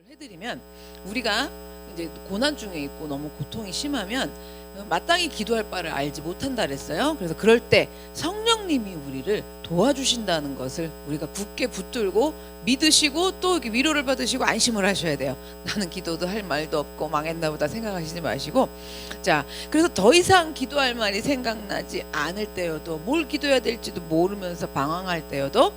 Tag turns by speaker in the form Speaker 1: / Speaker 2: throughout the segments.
Speaker 1: 해드리면, 우리가 이제 고난 중에 있고 너무 고통이 심하면 마땅히 기도할 바를 알지 못한다 그랬어요. 그래서 그럴 때 성령님이 우리를 도와주신다는 것을 우리가 굳게 붙들고 믿으시고 또 이렇게 위로를 받으시고 안심을 하셔야 돼요. 나는 기도도 할 말도 없고 망했나 보다 생각하시지 마시고, 자, 그래서 더 이상 기도할 말이 생각나지 않을 때여도, 뭘 기도해야 될지도 모르면서 방황할 때여도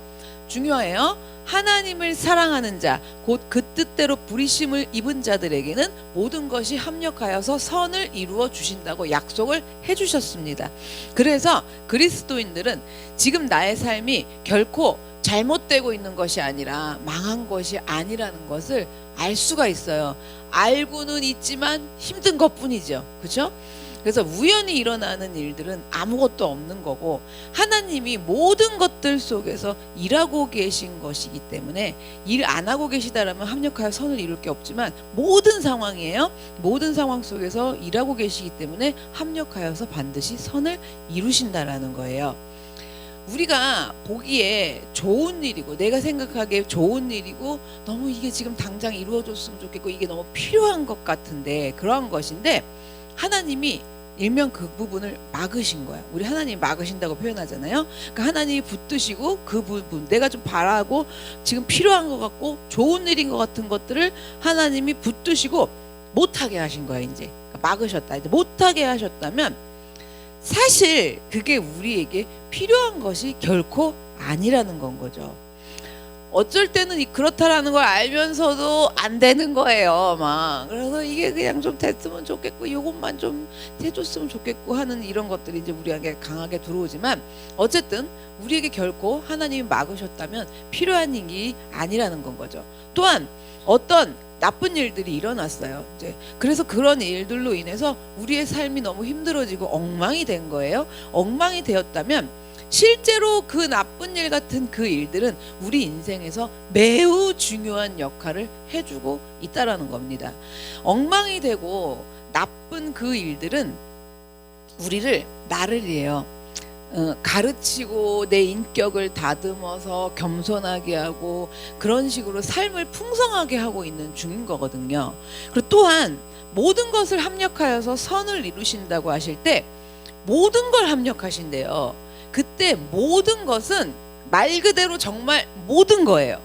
Speaker 1: 중요해요. 하나님을 사랑하는 자, 곧 그 뜻대로 부르심을 입은 자들에게는 모든 것이 합력하여서 선을 이루어 주신다고 약속을 해주셨습니다. 그래서 그리스도인들은 지금 나의 삶이 결코 잘못되고 있는 것이 아니라 망한 것이 아니라는 것을 알 수가 있어요. 알고는 있지만 힘든 것뿐이죠. 그렇죠? 그래서 우연히 일어나는 일들은 아무것도 없는 거고, 하나님이 모든 것들 속에서 일하고 계신 것이기 때문에, 일 안 하고 계시다라면 합력하여 선을 이룰 게 없지만 모든 상황이에요. 모든 상황 속에서 일하고 계시기 때문에 합력하여서 반드시 선을 이루신다라는 거예요. 우리가 보기에 좋은 일이고, 내가 생각하기에 좋은 일이고, 너무 이게 지금 당장 이루어졌으면 좋겠고, 이게 너무 필요한 것 같은데, 그러한 것인데 하나님이 일명 그 부분을 막으신 거야. 우리 하나님이 막으신다고 표현하잖아요. 그러니까 하나님이 붙드시고 그 부분, 내가 좀 바라고 지금 필요한 것 같고 좋은 일인 것 같은 것들을 하나님이 붙드시고 못하게 하신 거야. 이제 막으셨다. 이제 못하게 하셨다면 사실 그게 우리에게 필요한 것이 결코 아니라는 건 거죠. 어쩔 때는 그렇다라는 걸 알면서도 안 되는 거예요, 막. 그래서 이게 그냥 좀 됐으면 좋겠고, 이것만 좀 해줬으면 좋겠고 하는 이런 것들이 이제 우리에게 강하게 들어오지만, 어쨌든 우리에게 결코 하나님이 막으셨다면 필요한 일이 아니라는 건 거죠. 또한 어떤 나쁜 일들이 일어났어요. 이제 그래서 그런 일들로 인해서 우리의 삶이 너무 힘들어지고 엉망이 된 거예요. 엉망이 되었다면 실제로 그 나쁜 일 같은 그 일들은 우리 인생에서 매우 중요한 역할을 해주고 있다라는 겁니다. 엉망이 되고 나쁜 그 일들은 우리를 나를이에요. 가르치고 내 인격을 다듬어서 겸손하게 하고 그런 식으로 삶을 풍성하게 하고 있는 중인 거거든요. 그리고 또한 모든 것을 합력하여서 선을 이루신다고 하실 때 모든 걸 합력하신대요. 그때 모든 것은 말 그대로 정말 모든 거예요.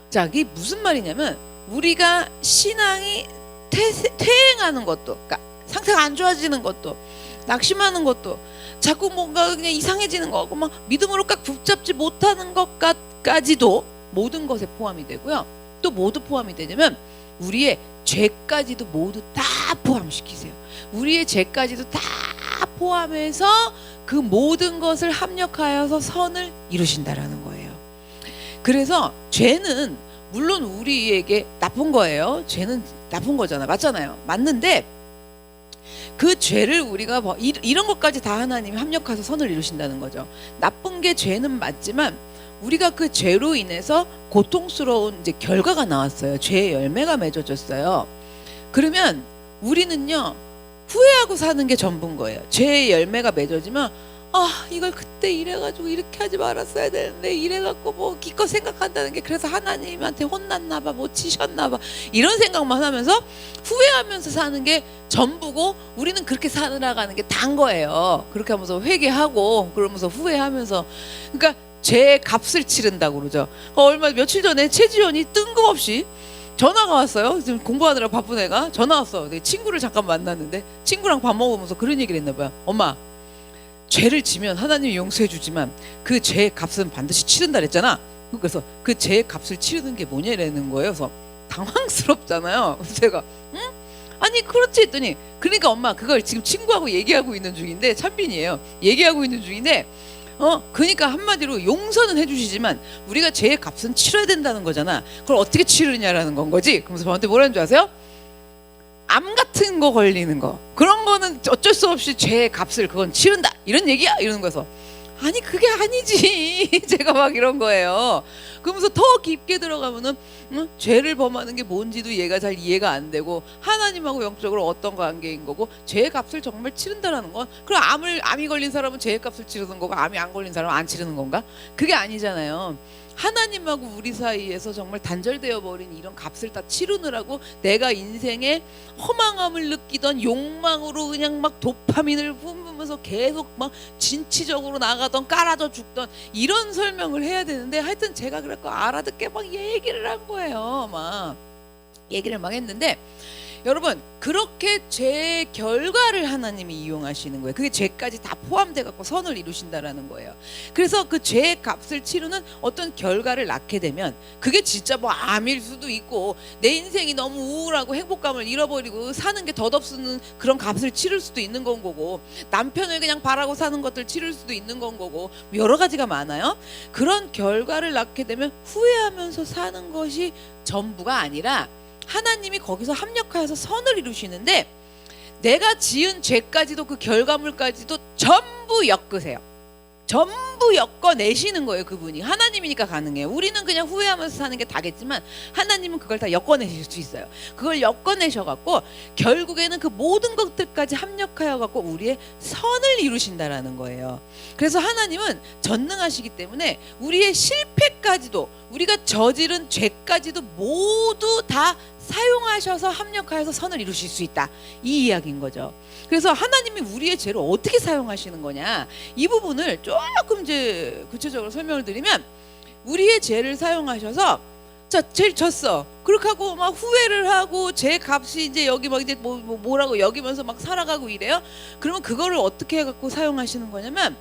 Speaker 1: 자, 이게 무슨 말이냐면, 우리가 신앙이 퇴행하는 것도, 그러니까 상태가 안 좋아지는 것도, 낙심하는 것도, 자꾸 뭔가 그냥 이상해지는 거, 막 믿음으로 꽉 붙잡지 못하는 것까지도 모든 것에 포함이 되고요. 또 모두 포함이 되냐면 우리의 죄까지도 모두 다 포함시키세요. 우리의 죄까지도 다 포함해서 그 모든 것을 합력하여서 선을 이루신다라는 거예요. 그래서 죄는 물론 우리에게 나쁜 거예요. 죄는 나쁜 거잖아. 맞잖아요. 맞는데 그 죄를 우리가 이런 것까지 다 하나님이 합력해서 선을 이루신다는 거죠. 나쁜 게 죄는 맞지만 우리가 그 죄로 인해서 고통스러운 이제 결과가 나왔어요. 죄의 열매가 맺어졌어요. 그러면 우리는요, 후회하고 사는 게 전부인 거예요. 죄의 열매가 맺어지면, 아, 이걸 그때 이래가지고 이렇게 하지 말았어야 되는데, 이래갖고 뭐 기껏 생각한다는 게, 그래서 하나님한테 혼났나봐, 못 치셨나봐, 이런 생각만 하면서 후회하면서 사는 게 전부고, 우리는 그렇게 살아가는 게 다인 거예요. 그렇게 하면서 회개하고 그러면서 후회하면서, 그러니까 죄의 값을 치른다고 그러죠. 며칠 전에 최지연이 뜬금없이 전화가 왔어요. 지금 공부하느라 바쁜 애가 전화 왔어. 내 친구를 잠깐 만났는데 친구랑 밥 먹으면서 그런 얘기를 했나 봐요. 엄마, 죄를 지면 하나님이 용서해 주지만 그 죄의 값은 반드시 치른다 그랬잖아. 그래서 그 죄의 값을 치르는 게 뭐냐라는 거예요. 그래서 당황스럽잖아요. 그래서 제가 응? 아니 그렇지 했더니, 그러니까 엄마 그걸 지금 친구하고 얘기하고 있는 중인데, 찬빈이에요. 얘기하고 있는 중인데, 그러니까 한마디로 용서는 해주시지만 우리가 죄의 값은 치러야 된다는 거잖아. 그걸 어떻게 치르냐라는 건 거지. 그러면서 저한테 뭐라는 줄 아세요? 암 같은 거 걸리는 거, 그런 거는 어쩔 수 없이 죄의 값을 그건 치른다, 이런 얘기야, 이러는 거여서, 아니 그게 아니지. 제가 막 이런 거예요. 그러면서 더 깊게 들어가면은 죄를 범하는 게 뭔지도 얘가 잘 이해가 안 되고, 하나님하고 영적으로 어떤 관계인 거고, 죄의 값을 정말 치른다라는 건, 그럼 암이 걸린 사람은 죄의 값을 치르는 거고, 암이 안 걸린 사람은 안 치르는 건가? 그게 아니잖아요. 하나님하고 우리 사이에서 정말 단절되어 버린 이런 값을 다 치르느라고 내가 인생에 허망함을 느끼던 욕망으로 그냥 막 도파민을 뿜으면서 계속 막 진취적으로 나가던 깔아져 죽던 이런 설명을 해야 되는데, 하여튼 제가 그랬고 알아듣게 막 얘기를 한 거예요. 막 얘기를 막 했는데, 여러분 그렇게 죄의 결과를 하나님이 이용하시는 거예요. 그게 죄까지 다 포함돼 갖고 선을 이루신다라는 거예요. 그래서 그 죄의 값을 치르는 어떤 결과를 낳게 되면 그게 진짜 뭐 암일 수도 있고, 내 인생이 너무 우울하고 행복감을 잃어버리고 사는 게 덧없는 그런 값을 치를 수도 있는 건 거고, 남편을 그냥 바라고 사는 것들 치를 수도 있는 건 거고, 여러 가지가 많아요. 그런 결과를 낳게 되면 후회하면서 사는 것이 전부가 아니라 하나님이 거기서 합력하여서 선을 이루시는데, 내가 지은 죄까지도 그 결과물까지도 전부 엮으세요. 전부 엮어내시는 거예요. 그분이 하나님이니까 가능해요. 우리는 그냥 후회하면서 사는 게 다겠지만 하나님은 그걸 다 엮어내실 수 있어요. 그걸 엮어내셔갖고 결국에는 그 모든 것들까지 합력하여갖고 우리의 선을 이루신다라는 거예요. 그래서 하나님은 전능하시기 때문에 우리의 실패까지도, 우리가 저지른 죄까지도 모두 다 사용하셔서 합력하여서 선을 이루실 수 있다, 이 이야기인 거죠. 그래서 하나님이 우리의 죄를 어떻게 사용하시는 거냐, 이 부분을 조금 이제 구체적으로 설명을 드리면, 우리의 죄를 사용하셔서, 자, 죄를 졌어. 그렇게 하고 막 후회를 하고 죄 값이 이제 여기 막 이제 뭐라고 여기면서 막 살아가고 이래요. 그러면 그거를 어떻게 해갖고 사용하시는 거냐면,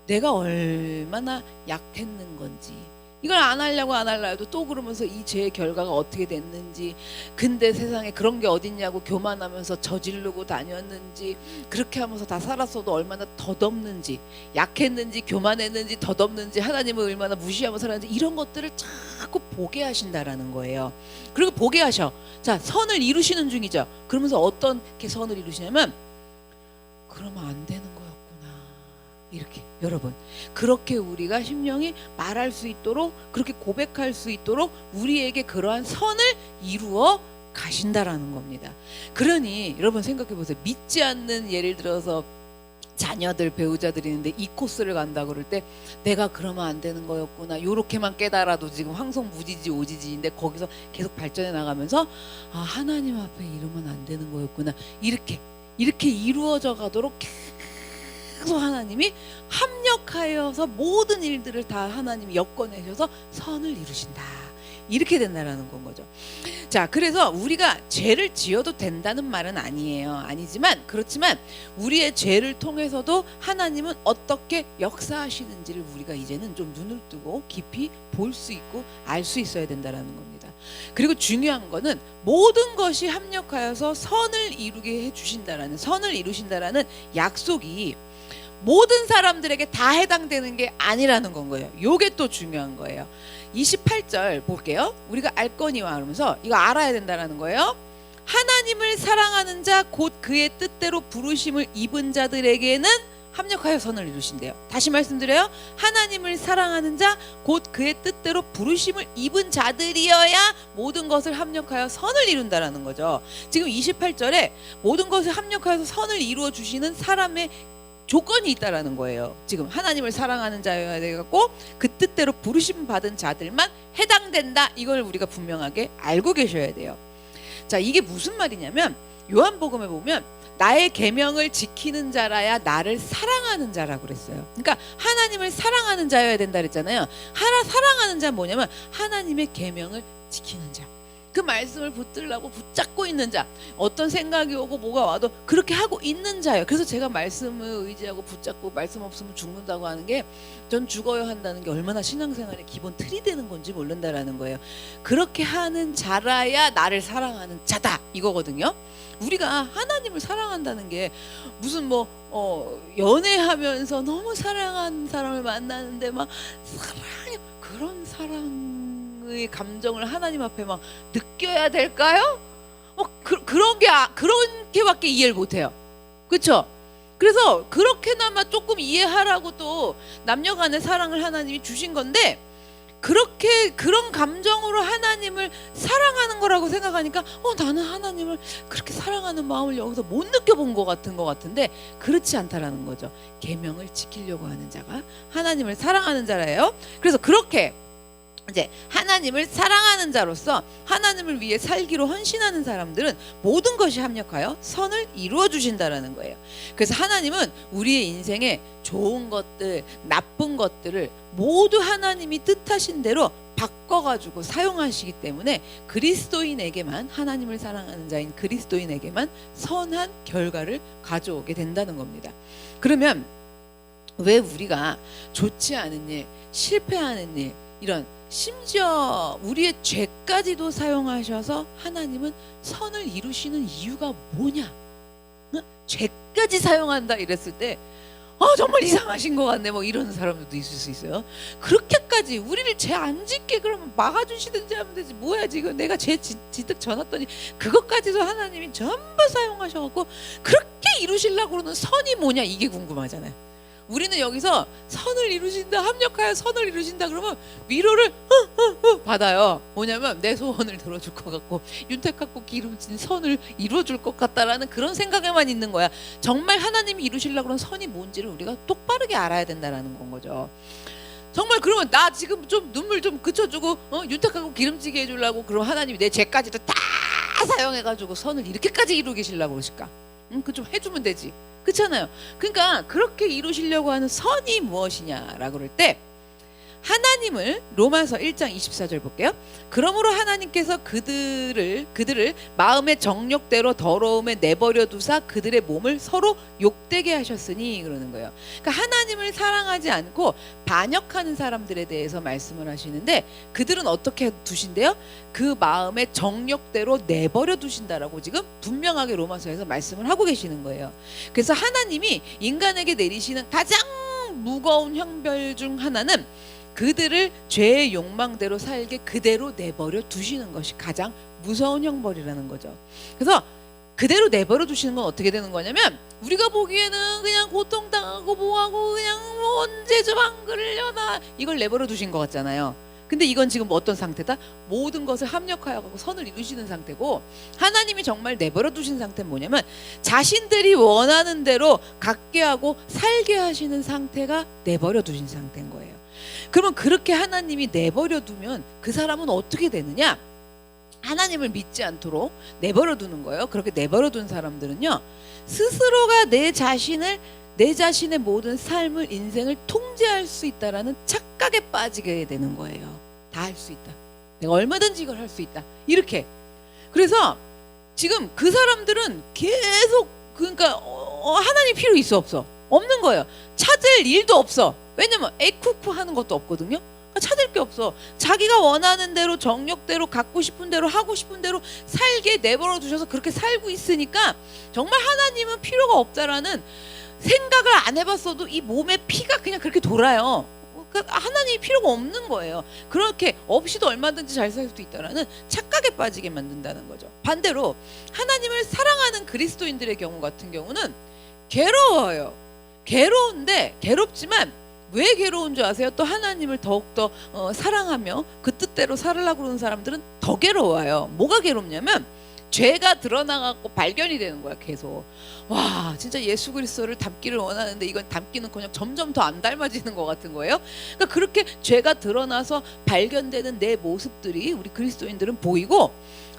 Speaker 1: 내가 얼마나 약했는 건지, 이걸 안 하려고 해도 또 그러면서 이 죄의 결과가 어떻게 됐는지, 근데 세상에 그런 게 어딨냐고 교만하면서 저지르고 다녔는지, 그렇게 하면서 다 살았어도 얼마나 덧없는지, 약했는지 교만했는지 덧없는지, 하나님을 얼마나 무시하면서 살았는지, 이런 것들을 자꾸 보게 하신다라는 거예요. 그리고 보게 하셔. 자, 선을 이루시는 중이죠. 그러면서 어떻게 선을 이루시냐면, 그러면 안 되는 거였구나, 이렇게. 여러분, 그렇게 우리가 심령이 말할 수 있도록, 그렇게 고백할 수 있도록 우리에게 그러한 선을 이루어 가신다라는 겁니다. 그러니 여러분 생각해 보세요. 믿지 않는, 예를 들어서 자녀들, 배우자들이 있는데 이 코스를 간다 그럴 때, 내가 그러면 안 되는 거였구나, 요렇게만 깨달아도 지금 황송무지지 오지지인데 거기서 계속 발전해 나가면서, 아, 하나님 앞에 이러면 안 되는 거였구나, 이렇게 이루어져 가도록 계속 하나님이 합력하여서 모든 일들을 다 하나님이 엮어내셔서 선을 이루신다, 이렇게 된다라는 건 거죠. 자, 그래서 우리가 죄를 지어도 된다는 말은 아니지만, 그렇지만 우리의 죄를 통해서도 하나님은 어떻게 역사하시는지를 우리가 이제는 좀 눈을 뜨고 깊이 볼 수 있고 알 수 있어야 된다라는 겁니다. 그리고 중요한 거는 모든 것이 합력하여서 선을 이루게 해주신다라는, 선을 이루신다라는 약속이 모든 사람들에게 다 해당되는 게 아니라는 건 거예요. 요게 또 중요한 거예요. 28절 볼게요. 우리가 알거니와 하면서 이거 알아야 된다는 거예요. 하나님을 사랑하는 자 곧 그의 뜻대로 부르심을 입은 자들에게는 합력하여 선을 이루신대요. 다시 말씀드려요. 하나님을 사랑하는 자 곧 그의 뜻대로 부르심을 입은 자들이어야 모든 것을 합력하여 선을 이룬다라는 거죠. 지금 28절에 모든 것을 합력하여서 선을 이루어 주시는 사람의 조건이 있다라는 거예요. 지금 하나님을 사랑하는 자여야 되겠고, 그 뜻대로 부르심 받은 자들만 해당된다, 이걸 우리가 분명하게 알고 계셔야 돼요. 자, 이게 무슨 말이냐면, 요한복음에 보면 나의 계명을 지키는 자라야 나를 사랑하는 자라고 그랬어요. 그러니까 하나님을 사랑하는 자여야 된다 그랬잖아요. 사랑하는 자는 뭐냐면 하나님의 계명을 지키는 자, 그 말씀을 붙들라고 붙잡고 있는 자, 어떤 생각이 오고 뭐가 와도 그렇게 하고 있는 자예요. 그래서 제가 말씀을 의지하고 붙잡고 말씀 없으면 죽는다고 하는 게, 전 죽어야 한다는 게 얼마나 신앙생활의 기본 틀이 되는 건지 모른다라는 거예요. 그렇게 하는 자라야 나를 사랑하는 자다, 이거거든요. 우리가 하나님을 사랑한다는 게 무슨 연애하면서 너무 사랑하는 사람을 만나는데 막 사랑해, 그런 사랑의 감정을 하나님 앞에 막 느껴야 될까요? 그렇게밖에 이해를 못해요. 그렇죠? 그래서 그렇게나마 조금 이해하라고 또 남녀간의 사랑을 하나님이 주신 건데, 그렇게 그런 감정으로 하나님을 사랑하는 거라고 생각하니까 나는 하나님을 그렇게 사랑하는 마음을 여기서 못 느껴본 것 같은데, 그렇지 않다라는 거죠. 계명을 지키려고 하는 자가 하나님을 사랑하는 자라예요. 그래서 그렇게 이제 하나님을 사랑하는 자로서 하나님을 위해 살기로 헌신하는 사람들은 모든 것이 합력하여 선을 이루어 주신다라는 거예요. 그래서 하나님은 우리의 인생에 좋은 것들, 나쁜 것들을 모두 하나님이 뜻하신 대로 바꿔가지고 사용하시기 때문에 그리스도인에게만, 하나님을 사랑하는 자인 그리스도인에게만 선한 결과를 가져오게 된다는 겁니다. 그러면 왜 우리가 좋지 않은 일, 실패하는 일, 이런 심지어 우리의 죄까지도 사용하셔서 하나님은 선을 이루시는 이유가 뭐냐? 죄까지 사용한다 이랬을 때 정말 이상하신 것 같네, 뭐 이런 사람들도 있을 수 있어요. 그렇게까지 우리를 죄 안 짓게 그러면 막아주시든지 하면 되지, 뭐야 지금 내가 죄 지득 져놨더니 그것까지도 하나님이 전부 사용하셔갖고 그렇게 이루시려고 그러는 선이 뭐냐, 이게 궁금하잖아요. 우리는 여기서 선을 이루신다, 합력하여 선을 이루신다 그러면 위로를 받아요. 뭐냐면 내 소원을 들어줄 것 같고 윤택하고 기름진 선을 이루어줄 것 같다라는 그런 생각에만 있는 거야. 정말 하나님이 이루시려고 그러는 선이 뭔지를 우리가 똑바르게 알아야 된다라는 건 거죠. 정말 그러면 나 지금 좀 눈물 좀 그쳐주고 윤택하고 기름지게 해주려고, 그럼 하나님이 내 죄까지도 다 사용해가지고 선을 이렇게까지 이루고 계시려고 그러실까? 그 좀 해주면 되지, 그렇잖아요. 그러니까 그렇게 이루시려고 하는 선이 무엇이냐라고 그럴 때, 하나님을, 로마서 1장 24절 볼게요. 그러므로 하나님께서 그들을 마음의 정욕대로 더러움에 내버려 두사 그들의 몸을 서로 욕되게 하셨으니, 그러는 거예요. 그러니까 하나님을 사랑하지 않고 반역하는 사람들에 대해서 말씀을 하시는데, 그들은 어떻게 두신대요? 그 마음의 정욕대로 내버려 두신다라고 지금 분명하게 로마서에서 말씀을 하고 계시는 거예요. 그래서 하나님이 인간에게 내리시는 가장 무거운 형벌 중 하나는 그들을 죄의 욕망대로 살게 그대로 내버려 두시는 것이 가장 무서운 형벌이라는 거죠. 그래서 그대로 내버려 두시는 건 어떻게 되는 거냐면, 우리가 보기에는 그냥 고통당하고 뭐하고 그냥 언제 좀 안 그러려나 이걸 내버려 두신 것 같잖아요. 근데 이건 지금 어떤 상태다? 모든 것을 합력하여 가고 선을 이루시는 상태고, 하나님이 정말 내버려 두신 상태는 뭐냐면 자신들이 원하는 대로 갖게 하고 살게 하시는 상태가 내버려 두신 상태인 거예요. 그러면 그렇게 하나님이 내버려 두면 그 사람은 어떻게 되느냐? 하나님을 믿지 않도록 내버려 두는 거예요. 그렇게 내버려 둔 사람들은요, 스스로가 내 자신의 모든 삶을, 인생을 통제할 수 있다라는 착각에 빠지게 되는 거예요. 다 할 수 있다, 내가 얼마든지 이걸 할 수 있다, 이렇게. 그래서 지금 그 사람들은 계속, 그러니까 하나님 필요 있어 없어? 없는 거예요. 찾을 일도 없어. 왜냐면 에쿠쿠 하는 것도 없거든요. 찾을 게 없어. 자기가 원하는 대로, 정욕대로, 갖고 싶은 대로, 하고 싶은 대로 살게 내버려 두셔서 그렇게 살고 있으니까 정말 하나님은 필요가 없다라는 생각을 안 해봤어도 이 몸의 피가 그냥 그렇게 돌아요. 그러니까 하나님이 필요가 없는 거예요. 그렇게 없이도 얼마든지 잘 살 수도 있다라는 착각에 빠지게 만든다는 거죠. 반대로 하나님을 사랑하는 그리스도인들의 경우 같은 경우는 괴로워요. 괴로운데, 괴롭지만 왜 괴로운 줄 아세요? 또 하나님을 더욱더 사랑하며 그 뜻대로 살으려고 그러는 사람들은 더 괴로워요. 뭐가 괴롭냐면 죄가 드러나갖고 발견이 되는 거야. 계속 와, 진짜 예수 그리스도를 닮기를 원하는데 이건 닮기는 그냥 점점 더 안 닮아지는 것 같은 거예요. 그러니까 그렇게 죄가 드러나서 발견되는 내 모습들이 우리 그리스도인들은 보이고,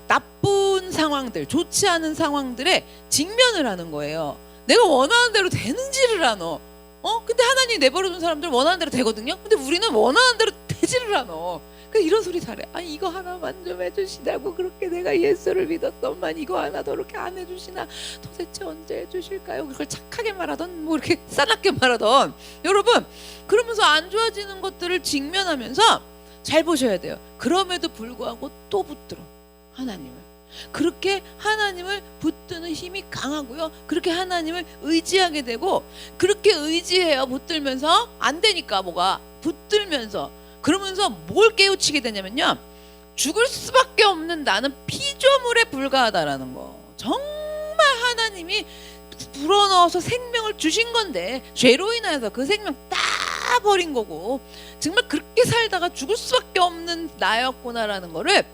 Speaker 1: 나쁜 상황들, 좋지 않은 상황들에 직면을 하는 거예요. 내가 원하는 대로 되는지를 않아. 근데 하나님 내버려둔 사람들 원하는 대로 되거든요. 근데 우리는 원하는 대로 되지를 않아. 이런 소리 잘해. 아니 이거 하나만 좀 해주시다고, 그렇게 내가 예수를 믿었더만 이거 하나 더 이렇게 안 해주시나, 도대체 언제 해주실까요? 그걸 착하게 말하던, 뭐 이렇게 싸납게 말하던, 여러분 그러면서 안 좋아지는 것들을 직면하면서 잘 보셔야 돼요. 그럼에도 불구하고 또 붙들어 하나님을. 그렇게 하나님을 붙드는 힘이 강하고요. 그렇게 하나님을 의지하게 되고, 그렇게 의지해요. 붙들면서 안 되니까 뭐가 붙들면서, 그러면서 뭘 깨우치게 되냐면요, 죽을 수밖에 없는 나는 피조물에 불과하다라는 거. 정말 하나님이 불어넣어서 생명을 주신 건데 죄로 인해서 그 생명 다 버린 거고, 정말 그렇게 살다가 죽을 수밖에 없는 나였구나라는 거를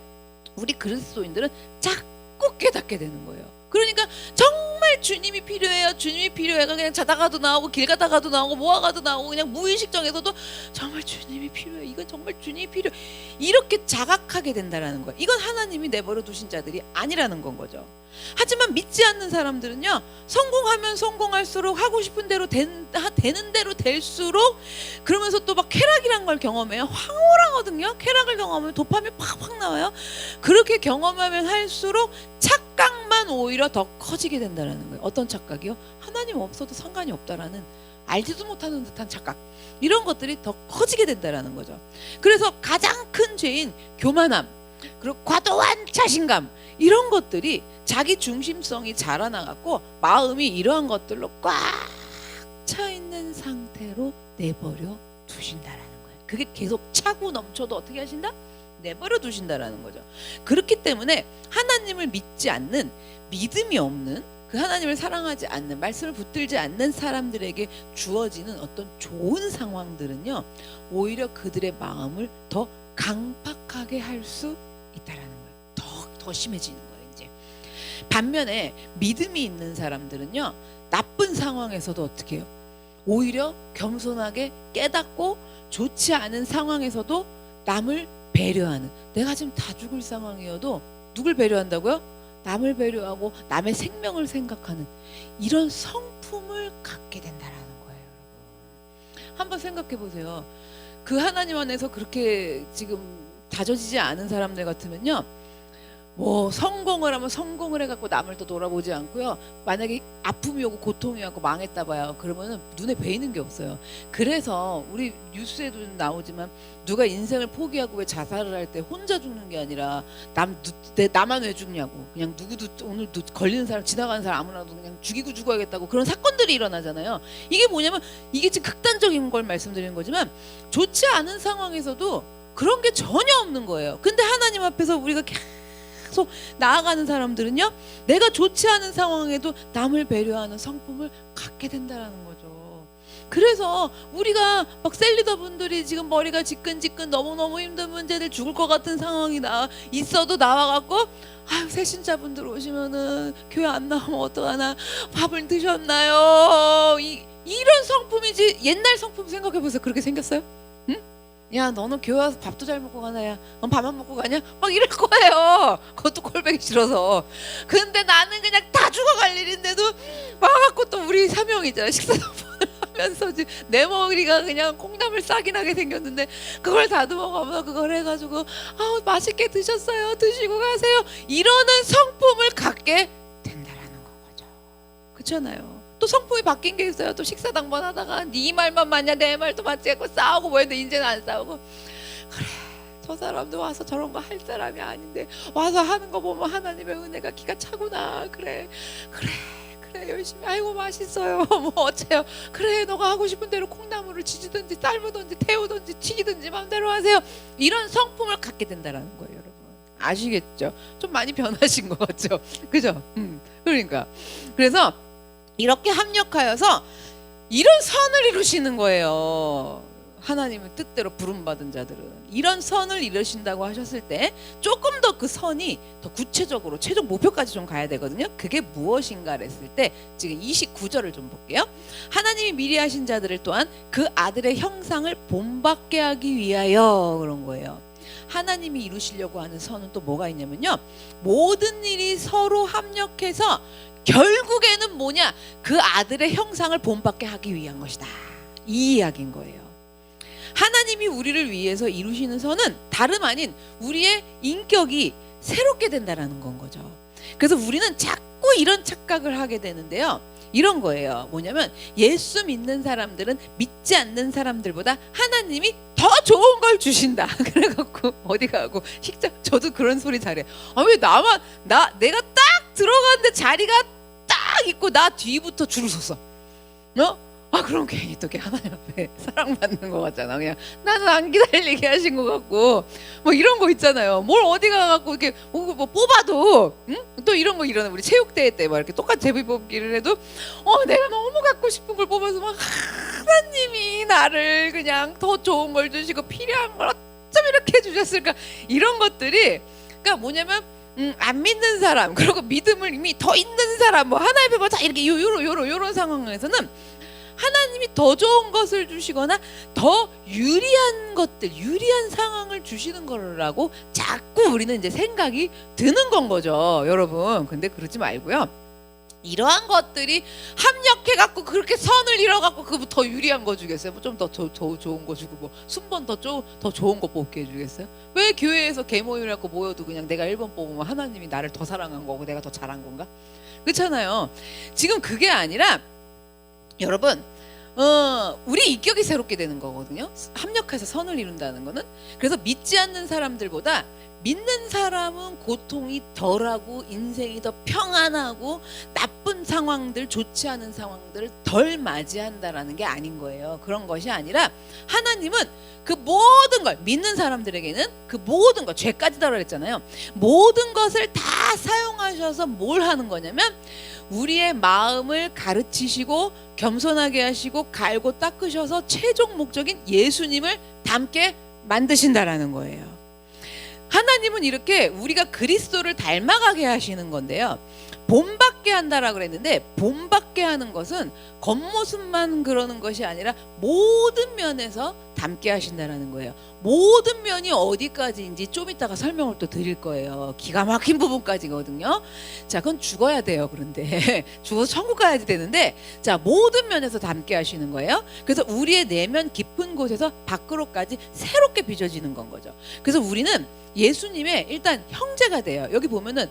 Speaker 1: 우리 그리스도인들은 자꾸 깨닫게 되는 거예요. 그러니까 정말 정말 주님이 필요해요. 주님이 필요해가 그냥 자다가도 나오고 길 가다가도 나오고 뭐하가도 나오고 그냥 무의식정에서도 정말 주님이 필요해. 이건 정말 주님이 필요해. 이렇게 자각하게 된다라는 거예요. 이건 하나님이 내버려 두신 자들이 아니라는 건 거죠. 하지만 믿지 않는 사람들은요, 성공하면 성공할수록 하고 싶은 대로 되는 대로 될수록 그러면서 또 막 쾌락이란 걸 경험해요. 황홀하거든요. 쾌락을 경험하면 도파민 팍팍 나와요. 그렇게 경험하면 할수록 착각만 오히려 더 커지게 된다는 거예요. 어떤 착각이요? 하나님 없어도 상관이 없다라는 알지도 못하는 듯한 착각, 이런 것들이 더 커지게 된다는 거죠. 그래서 가장 큰 죄인 교만함, 그리고 과도한 자신감, 이런 것들이 자기 중심성이 자라나갖고 마음이 이러한 것들로 꽉 차 있는 상태로 내버려 두신다라는 거예요. 그게 계속 차고 넘쳐도 어떻게 하신다? 내버려 두신다라는 거죠. 그렇기 때문에 하나님을 믿지 않는, 믿음이 없는, 그 하나님을 사랑하지 않는, 말씀을 붙들지 않는 사람들에게 주어지는 어떤 좋은 상황들은요, 오히려 그들의 마음을 더 강팍하게 할 수 있다라는 거예요. 더 심해지는 거예요. 이제 반면에 믿음이 있는 사람들은요, 나쁜 상황에서도 어떻게 해요? 오히려 겸손하게 깨닫고 좋지 않은 상황에서도 남을 배려하는, 내가 지금 다 죽을 상황이어도 누굴 배려한다고요? 남을 배려하고 남의 생명을 생각하는 이런 성품을 갖게 된다라는 거예요. 여러분, 한번 생각해 보세요. 그 하나님 안에서 그렇게 지금 다져지지 않은 사람들 같으면요, 뭐 성공을 하면 성공을 해갖고 남을 또 돌아보지 않고요, 만약에 아픔이 오고 고통이 오고 망했다 봐요. 그러면은 눈에 베이는 게 없어요. 그래서 우리 뉴스에도 나오지만 누가 인생을 포기하고 왜 자살을 할 때 혼자 죽는 게 아니라 나만 왜 죽냐고, 그냥 누구도 오늘도 걸리는 사람, 지나가는 사람 아무나도 그냥 죽이고 죽어야겠다고, 그런 사건들이 일어나잖아요. 이게 뭐냐면, 이게 지금 극단적인 걸 말씀드리는 거지만 좋지 않은 상황에서도 그런 게 전혀 없는 거예요. 근데 하나님 앞에서 우리가 계속 나아가는 사람들은요, 내가 좋지 않은 상황에도 남을 배려하는 성품을 갖게 된다는 거죠. 그래서 우리가 막 셀리더 분들이 지금 머리가 지끈지끈 너무너무 힘든 문제들, 죽을 것 같은 상황이 있어도 나와갖고, 아유, 새신자분들 오시면은 교회 안 나오면 어떡하나, 밥을 드셨나요? 이런 성품이지. 옛날 성품 생각해보세요. 그렇게 생겼어요? 응? 야, 너는 교회 와서 밥도 잘 먹고 가나? 야, 넌 밥만 먹고 가냐? 막 이럴 거예요. 그것도 꼴보기 싫어서. 근데 나는 그냥 다 죽어갈 일인데도 와갖고, 또 우리 사명이잖아, 식사도 하면서 내 머리가 그냥 콩나물 싹이 나게 생겼는데 그걸 다듬어 가면서 그걸 해가지고, 아우, 맛있게 드셨어요, 드시고 가세요, 이러는 성품을 갖게 된다라는 거죠. 그렇잖아요. 또 성품이 바뀐 게 있어요. 또 식사 당번 하다가 네 말만 맞냐, 내 말도 맞지 않고 싸우고 뭐 했는데 이제는 안 싸우고, 그래, 저 사람도 와서 저런 거 할 사람이 아닌데 와서 하는 거 보면 하나님의 은혜가 기가 차구나. 그래 열심히, 아이고 맛있어요, 뭐 어째요, 그래 너가 하고 싶은 대로 콩나물을 지지든지 삶으든지 태우든지 튀기든지 마음대로 하세요. 이런 성품을 갖게 된다라는 거예요. 여러분, 아시겠죠? 좀 많이 변하신 것 같죠? 그죠? 그러니까 그래서 이렇게 합력하여서 이런 선을 이루시는 거예요. 하나님의 뜻대로 부름받은 자들은 이런 선을 이루신다고 하셨을 때 조금 더 그 선이 더 구체적으로 최종 목표까지 좀 가야 되거든요. 그게 무엇인가를 했을 때 지금 29절을 좀 볼게요. 하나님이 미리 하신 자들을 또한 그 아들의 형상을 본받게 하기 위하여, 그런 거예요. 하나님이 이루시려고 하는 선은 또 뭐가 있냐면요, 모든 일이 서로 합력해서 결국에는 뭐냐, 그 아들의 형상을 본받게 하기 위한 것이다, 이 이야기인 거예요. 하나님이 우리를 위해서 이루시는 선은 다름 아닌 우리의 인격이 새롭게 된다라는 건 거죠. 그래서 우리는 자꾸 이런 착각을 하게 되는데요, 이런 거예요. 뭐냐면, 예수 믿는 사람들은 믿지 않는 사람들보다 하나님이 더 좋은 걸 주신다. 그래갖고 어디 가고 식장, 저도 그런 소리 잘해. 아, 왜 내가 딱 들어갔는데 자리가 딱 있고 나 뒤부터 줄을 섰어. 아, 그럼 괜히 또 하나님 앞에 사랑받는 것 같잖아. 그냥 나는 안 기다리게 하신 것 같고, 뭐 이런 거 있잖아요. 뭘 어디 가갖고 이렇게 뭐 뽑아도, 응? 또 이런 거 일어나. 우리 체육대회 때 막 이렇게 똑같이 제비 뽑기를 해도, 내가 너무 갖고 싶은 걸 뽑아서 막 하나님이 나를 그냥 더 좋은 걸 주시고 필요한 걸 어쩜 이렇게 해주셨을까? 이런 것들이, 그러니까 뭐냐면, 안 믿는 사람, 그리고 믿음을 이미 더 있는 사람, 뭐 하나의 배가 다 이렇게 요런 상황에서는 하나님이 더 좋은 것을 주시거나 더 유리한 것들, 유리한 상황을 주시는 거라고 자꾸 우리는 이제 생각이 드는 건 거죠, 여러분. 근데 그러지 말고요. 이러한 것들이 합력해갖고 그렇게 선을 이뤄갖고 그거 더 유리한 거 주겠어요? 뭐 좀 더 좋은 거 주고 뭐 순번 더 좋은 거 뽑게 해주겠어요? 왜 교회에서 개모임이라고 모여도 그냥 내가 1번 뽑으면 하나님이 나를 더 사랑한 거고 내가 더 잘한 건가? 그렇잖아요. 지금 그게 아니라 여러분, 우리 인격이 새롭게 되는 거거든요. 합력해서 선을 이룬다는 거는. 그래서 믿지 않는 사람들보다 믿는 사람은 고통이 덜하고 인생이 더 평안하고 나쁜 상황들, 좋지 않은 상황들을 덜 맞이한다라는 게 아닌 거예요. 그런 것이 아니라 하나님은 그 모든 걸, 믿는 사람들에게는 그 모든 것, 죄까지다라고 했잖아요. 모든 것을 다 사용하셔서 뭘 하는 거냐면 우리의 마음을 가르치시고 겸손하게 하시고 갈고 닦으셔서 최종 목적인 예수님을 닮게 만드신다라는 거예요. 하나님은 이렇게 우리가 그리스도를 닮아가게 하시는 건데요. 본받게 한다라고 그랬는데, 본받게 하는 것은 겉모습만 그러는 것이 아니라 모든 면에서 닮게 하신다라는 거예요. 모든 면이 어디까지인지 좀 이따가 설명을 또 드릴 거예요. 기가 막힌 부분까지거든요. 자, 그건 죽어야 돼요. 그런데 죽어서 천국 가야 되는데, 자, 모든 면에서 닮게 하시는 거예요. 그래서 우리의 내면 깊은 곳에서 밖으로까지 새롭게 빚어지는 건 거죠. 그래서 우리는 예수님의 일단 형제가 돼요. 여기 보면은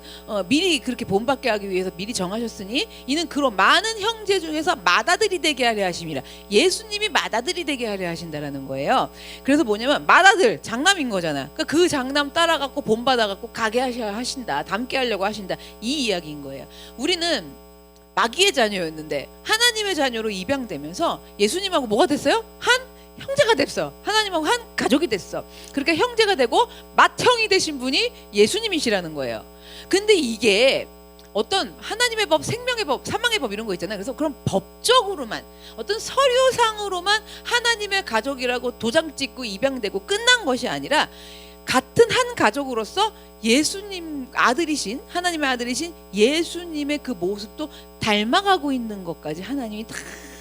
Speaker 1: 미리 그렇게 본받게 하기 위해서 미리 정하셨으니 이는 그런 많은 형제 중에서 맏아들이 되게 하려 하심이라. 예수님이 맏아들이 되게 하려 하신다라는 거예요. 그래서 뭐냐면 맏아들, 장남인 거잖아. 그러니까 그 장남 따라갖고 본받아갖고 가게 하신다, 닮게 하려고 하신다, 이 이야기인 거예요. 우리는 마귀의 자녀였는데 하나님의 자녀로 입양되면서 예수님하고 뭐가 됐어요? 한 형제가 됐어. 하나님하고 한 가족이 됐어. 그러니까 형제가 되고 맏형이 되신 분이 예수님이시라는 거예요. 근데 이게 어떤 하나님의 법, 생명의 법, 사망의 법 이런 거 있잖아요. 그래서 그런 법적으로만, 어떤 서류상으로만 하나님의 가족이라고 도장 찍고 입양되고 끝난 것이 아니라 같은 한 가족으로서 예수님 아들이신, 하나님의 아들이신 예수님의 그 모습도 닮아가고 있는 것까지 하나님이 다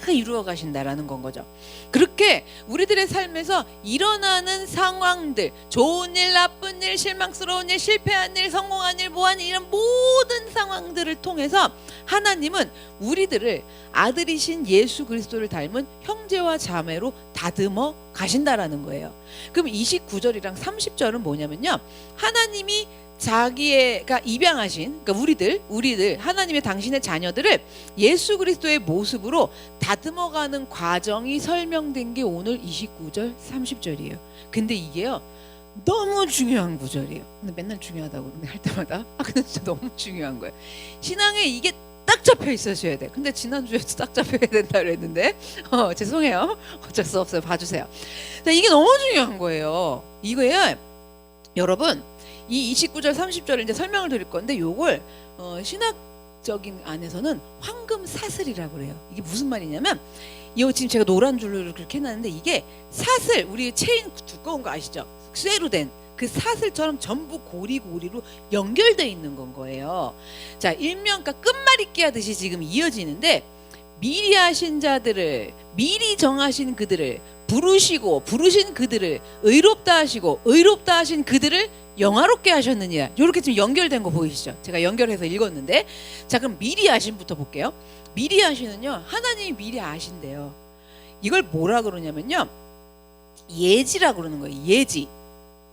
Speaker 1: 이루어 가신다라는 건 거죠. 그렇게 우리들의 삶에서 일어나는 상황들, 좋은 일, 나쁜 일, 실망스러운 일, 실패한 일, 성공한 일, 뭐한 일, 이런 모든 상황들을 통해서 하나님은 우리들을 아들이신 예수 그리스도를 닮은 형제와 자매로 다듬어 가신다라는 거예요. 그럼 29절이랑 30절은 뭐냐면요, 하나님이 자기가 입양하신, 그러니까 우리들 하나님의 당신의 자녀들을 예수 그리스도의 모습으로 다듬어가는 과정이 설명된 게 오늘 29절 30절이에요. 근데 이게요 너무 중요한 구절이에요. 근데 맨날 중요하다고 할 때마다 근데 진짜 너무 중요한 거예요. 신앙에 이게 딱 잡혀 있으셔야 돼. 근데 지난주에도 딱 잡혀야 된다 그랬는데 죄송해요. 어쩔 수 없어요. 봐주세요. 이게 너무 중요한 거예요. 이거예요. 여러분, 이 29절 30절을 이제 설명을 드릴 건데, 요걸 신학적인 안에서는 황금 사슬이라고 그래요. 이게 무슨 말이냐면, 이 지금 제가 노란 줄로 그렇게 해놨는데, 이게 사슬, 우리 체인 두꺼운 거 아시죠? 쇠로 된 그 사슬처럼 전부 고리고리로 연결되어 있는 건 거예요. 자, 일명 그러니까 끝말잇기 하듯이 지금 이어지는데, 미리 하신 자들을, 미리 정하신 그들을 부르시고, 부르신 그들을 의롭다 하시고, 의롭다 하신 그들을 영화롭게 하셨느냐. 이렇게 지금 연결된 거 보이시죠? 제가 연결해서 읽었는데, 자, 그럼 미리 하신부터 볼게요. 미리 하시는요, 하나님이 미리 아신대요. 이걸 뭐라 그러냐면요, 예지라 그러는 거예요. 예지.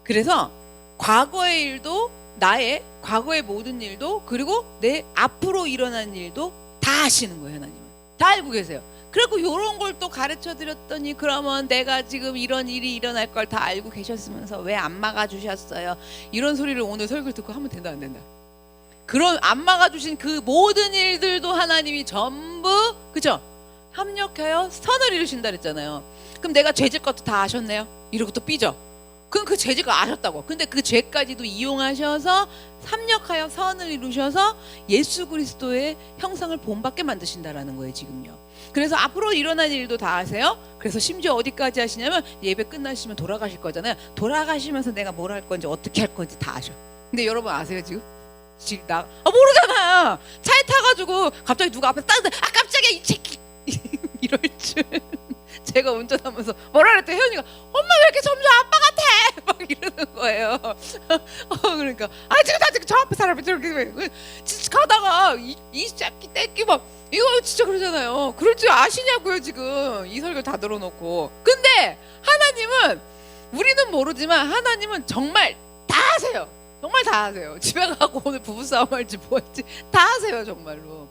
Speaker 1: 그래서 과거의 일도, 나의 과거의 모든 일도, 그리고 내 앞으로 일어난 일도 다 아시는 거예요. 하나님은 다 알고 계세요. 그리고 요런 걸 또 가르쳐 드렸더니, 그러면 내가 지금 이런 일이 일어날 걸 다 알고 계셨으면서 왜 안 막아주셨어요? 이런 소리를 오늘 설교를 듣고 하면 된다 안 된다? 그런 안 막아주신 그 모든 일들도 하나님이 전부, 그죠? 협력하여 선을 이루신다 그랬잖아요. 그럼 내가 죄질 것도 다 아셨네요? 이러고 또 삐져. 그럼 그 죄질을 아셨다고. 근데 그 죄까지도 이용하셔서 협력하여 선을 이루셔서 예수 그리스도의 형상을 본받게 만드신다라는 거예요, 지금요. 그래서 앞으로 일어날 일도 다 아세요. 그래서 심지어 어디까지 하시냐면, 예배 끝나시면 돌아가실 거잖아요. 돌아가시면서 내가 뭘 할 건지 어떻게 할 건지 다 아셔. 근데 여러분 아세요 지금? 모르잖아. 차에 타가지고 갑자기 누가 앞에 따는데 깜짝이야 이 새끼 이럴 줄. 제가 운전하면서 뭐라 그랬더니 혜연이가 엄마 왜 이렇게 점점 아빠 같아 막 이러는 거예요. 그러니까 지금 저 앞에 사람이 저렇게 가다가 이 새끼 떼끼 막 이거 진짜 그러잖아요. 그럴 줄 아시냐고요. 지금 이 설교 다 들어놓고. 근데 하나님은, 우리는 모르지만 하나님은 정말 다 하세요. 정말 다 하세요. 집에 가고 오늘 부부싸움 할지 뭐 할지 다 하세요 정말로.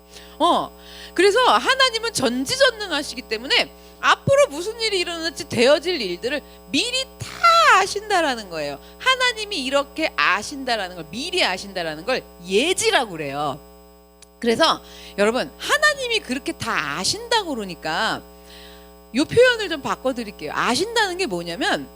Speaker 1: 그래서 하나님은 전지전능하시기 때문에 앞으로 무슨 일이 일어날지 되어질 일들을 미리 다 아신다라는 거예요. 하나님이 이렇게 아신다라는 걸, 미리 아신다라는 걸 예지라고 그래요. 그래서 여러분, 하나님이 그렇게 다 아신다고 그러니까 이 표현을 좀 바꿔드릴게요. 아신다는 게 뭐냐면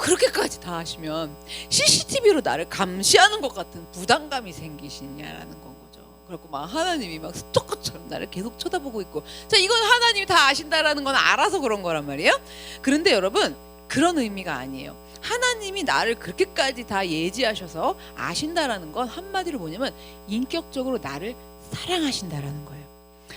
Speaker 1: 그렇게까지 다 아시면 CCTV로 나를 감시하는 것 같은 부담감이 생기시냐라는 건 거죠. 그렇고 막 하나님이 막 스토커처럼 나를 계속 쳐다보고 있고, 자, 이건 하나님이 다 아신다라는 건 알아서 그런 거란 말이에요. 그런데 여러분, 그런 의미가 아니에요. 하나님이 나를 그렇게까지 다 예지하셔서 아신다라는 건 한마디로 뭐냐면 인격적으로 나를 사랑하신다라는 거예요.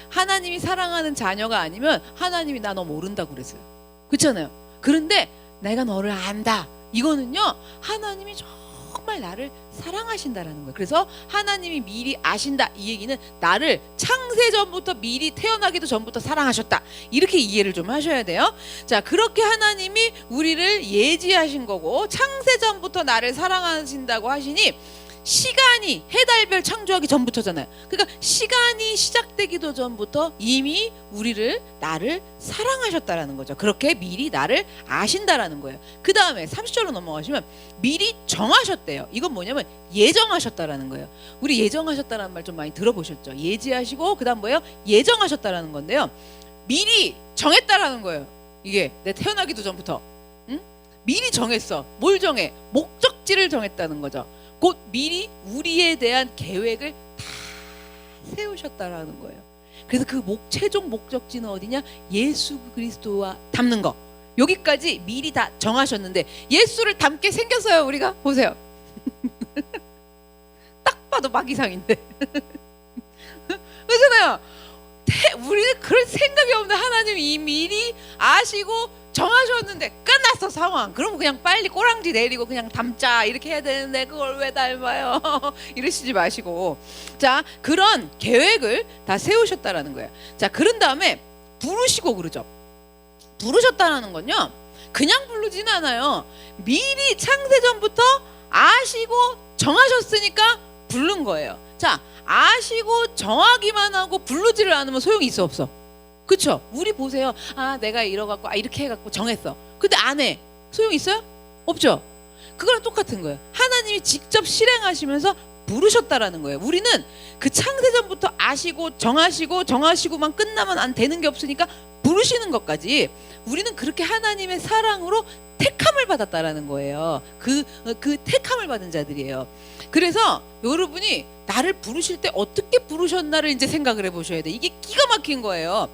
Speaker 1: 하나님이 사랑하는 자녀가 아니면 하나님이 나 너 모른다고 그랬어요. 그렇잖아요. 그런데 내가 너를 안다. 이거는요, 하나님이 정말 나를 사랑하신다라는 거예요. 그래서 하나님이 미리 아신다, 이 얘기는 나를 창세 전부터, 미리 태어나기도 전부터 사랑하셨다, 이렇게 이해를 좀 하셔야 돼요. 자, 그렇게 하나님이 우리를 예지하신 거고 창세 전부터 나를 사랑하신다고 하시니, 시간이 해달별 창조하기 전부터잖아요. 그러니까 시간이 시작되기도 전부터 이미 나를 사랑하셨다라는 거죠. 그렇게 미리 나를 아신다라는 거예요. 그 다음에 30절로 넘어가시면 미리 정하셨대요. 이건 뭐냐면 예정하셨다라는 거예요. 우리 예정하셨다라는 말 좀 많이 들어보셨죠? 예지하시고 그 다음 뭐예요? 예정하셨다라는 건데요, 미리 정했다라는 거예요. 이게 내 태어나기도 전부터, 응? 미리 정했어. 뭘 정해? 목적지를 정했다는 거죠. 곧 미리 우리에 대한 계획을 다 세우셨다라는 거예요. 그래서 그 최종 목적지는 어디냐? 예수 그리스도와 닮는 거. 여기까지 미리 다 정하셨는데 예수를 닮게 생겼어요. 우리가 보세요. 딱 봐도 마귀상인데. 그렇잖아요. 우리는 그럴 생각이 없는데 하나님이 미리 아시고 정하셨는데 끝났어 상황. 그럼 그냥 빨리 꼬랑지 내리고 그냥 닮자 이렇게 해야 되는데 그걸 왜 닮아요? 이러시지 마시고, 자, 그런 계획을 다 세우셨다라는 거예요. 자, 그런 다음에 부르시고 그러죠. 부르셨다라는 건요, 그냥 부르진 않아요. 미리 창세전부터 아시고 정하셨으니까 부른 거예요. 자, 아시고 정하기만 하고 부르지를 않으면 소용이 있어 없어? 그쵸? 우리 보세요. 내가 이러갖고 이렇게 해갖고 정했어. 근데 안 해. 소용 있어요? 없죠? 그거랑 똑같은 거예요. 하나님이 직접 실행하시면서 부르셨다라는 거예요. 우리는 그 창세전부터 아시고 정하시고만 끝나면 안 되는 게 없으니까 부르시는 것까지 우리는 그렇게 하나님의 사랑으로 택함을 받았다라는 거예요. 그 택함을 받은 자들이에요. 그래서 여러분이 나를 부르실 때 어떻게 부르셨나를 이제 생각을 해보셔야 돼. 이게 기가 막힌 거예요.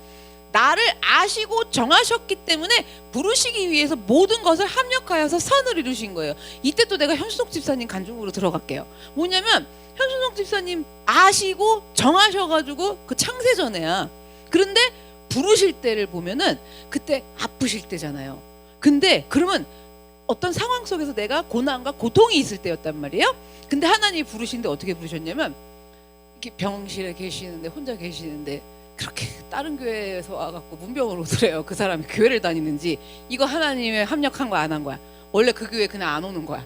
Speaker 1: 나를 아시고 정하셨기 때문에 부르시기 위해서 모든 것을 합력하여서 선을 이루신 거예요. 이때 또 내가 현수석 집사님 간증으로 들어갈게요. 뭐냐면 현수석 집사님 아시고 정하셔가지고 그 창세전에야. 그런데 부르실 때를 보면은 그때 아프실 때잖아요. 근데 그러면 어떤 상황 속에서 내가 고난과 고통이 있을 때였단 말이에요. 근데 하나님이 부르시는데 어떻게 부르셨냐면, 이렇게 병실에 계시는데 혼자 계시는데 그렇게 다른 교회에서 와갖고 문병을 오더래요. 그 사람이 교회를 다니는지. 이거 하나님의 합력한 거야 안 한 거야? 원래 그 교회 그냥 안 오는 거야.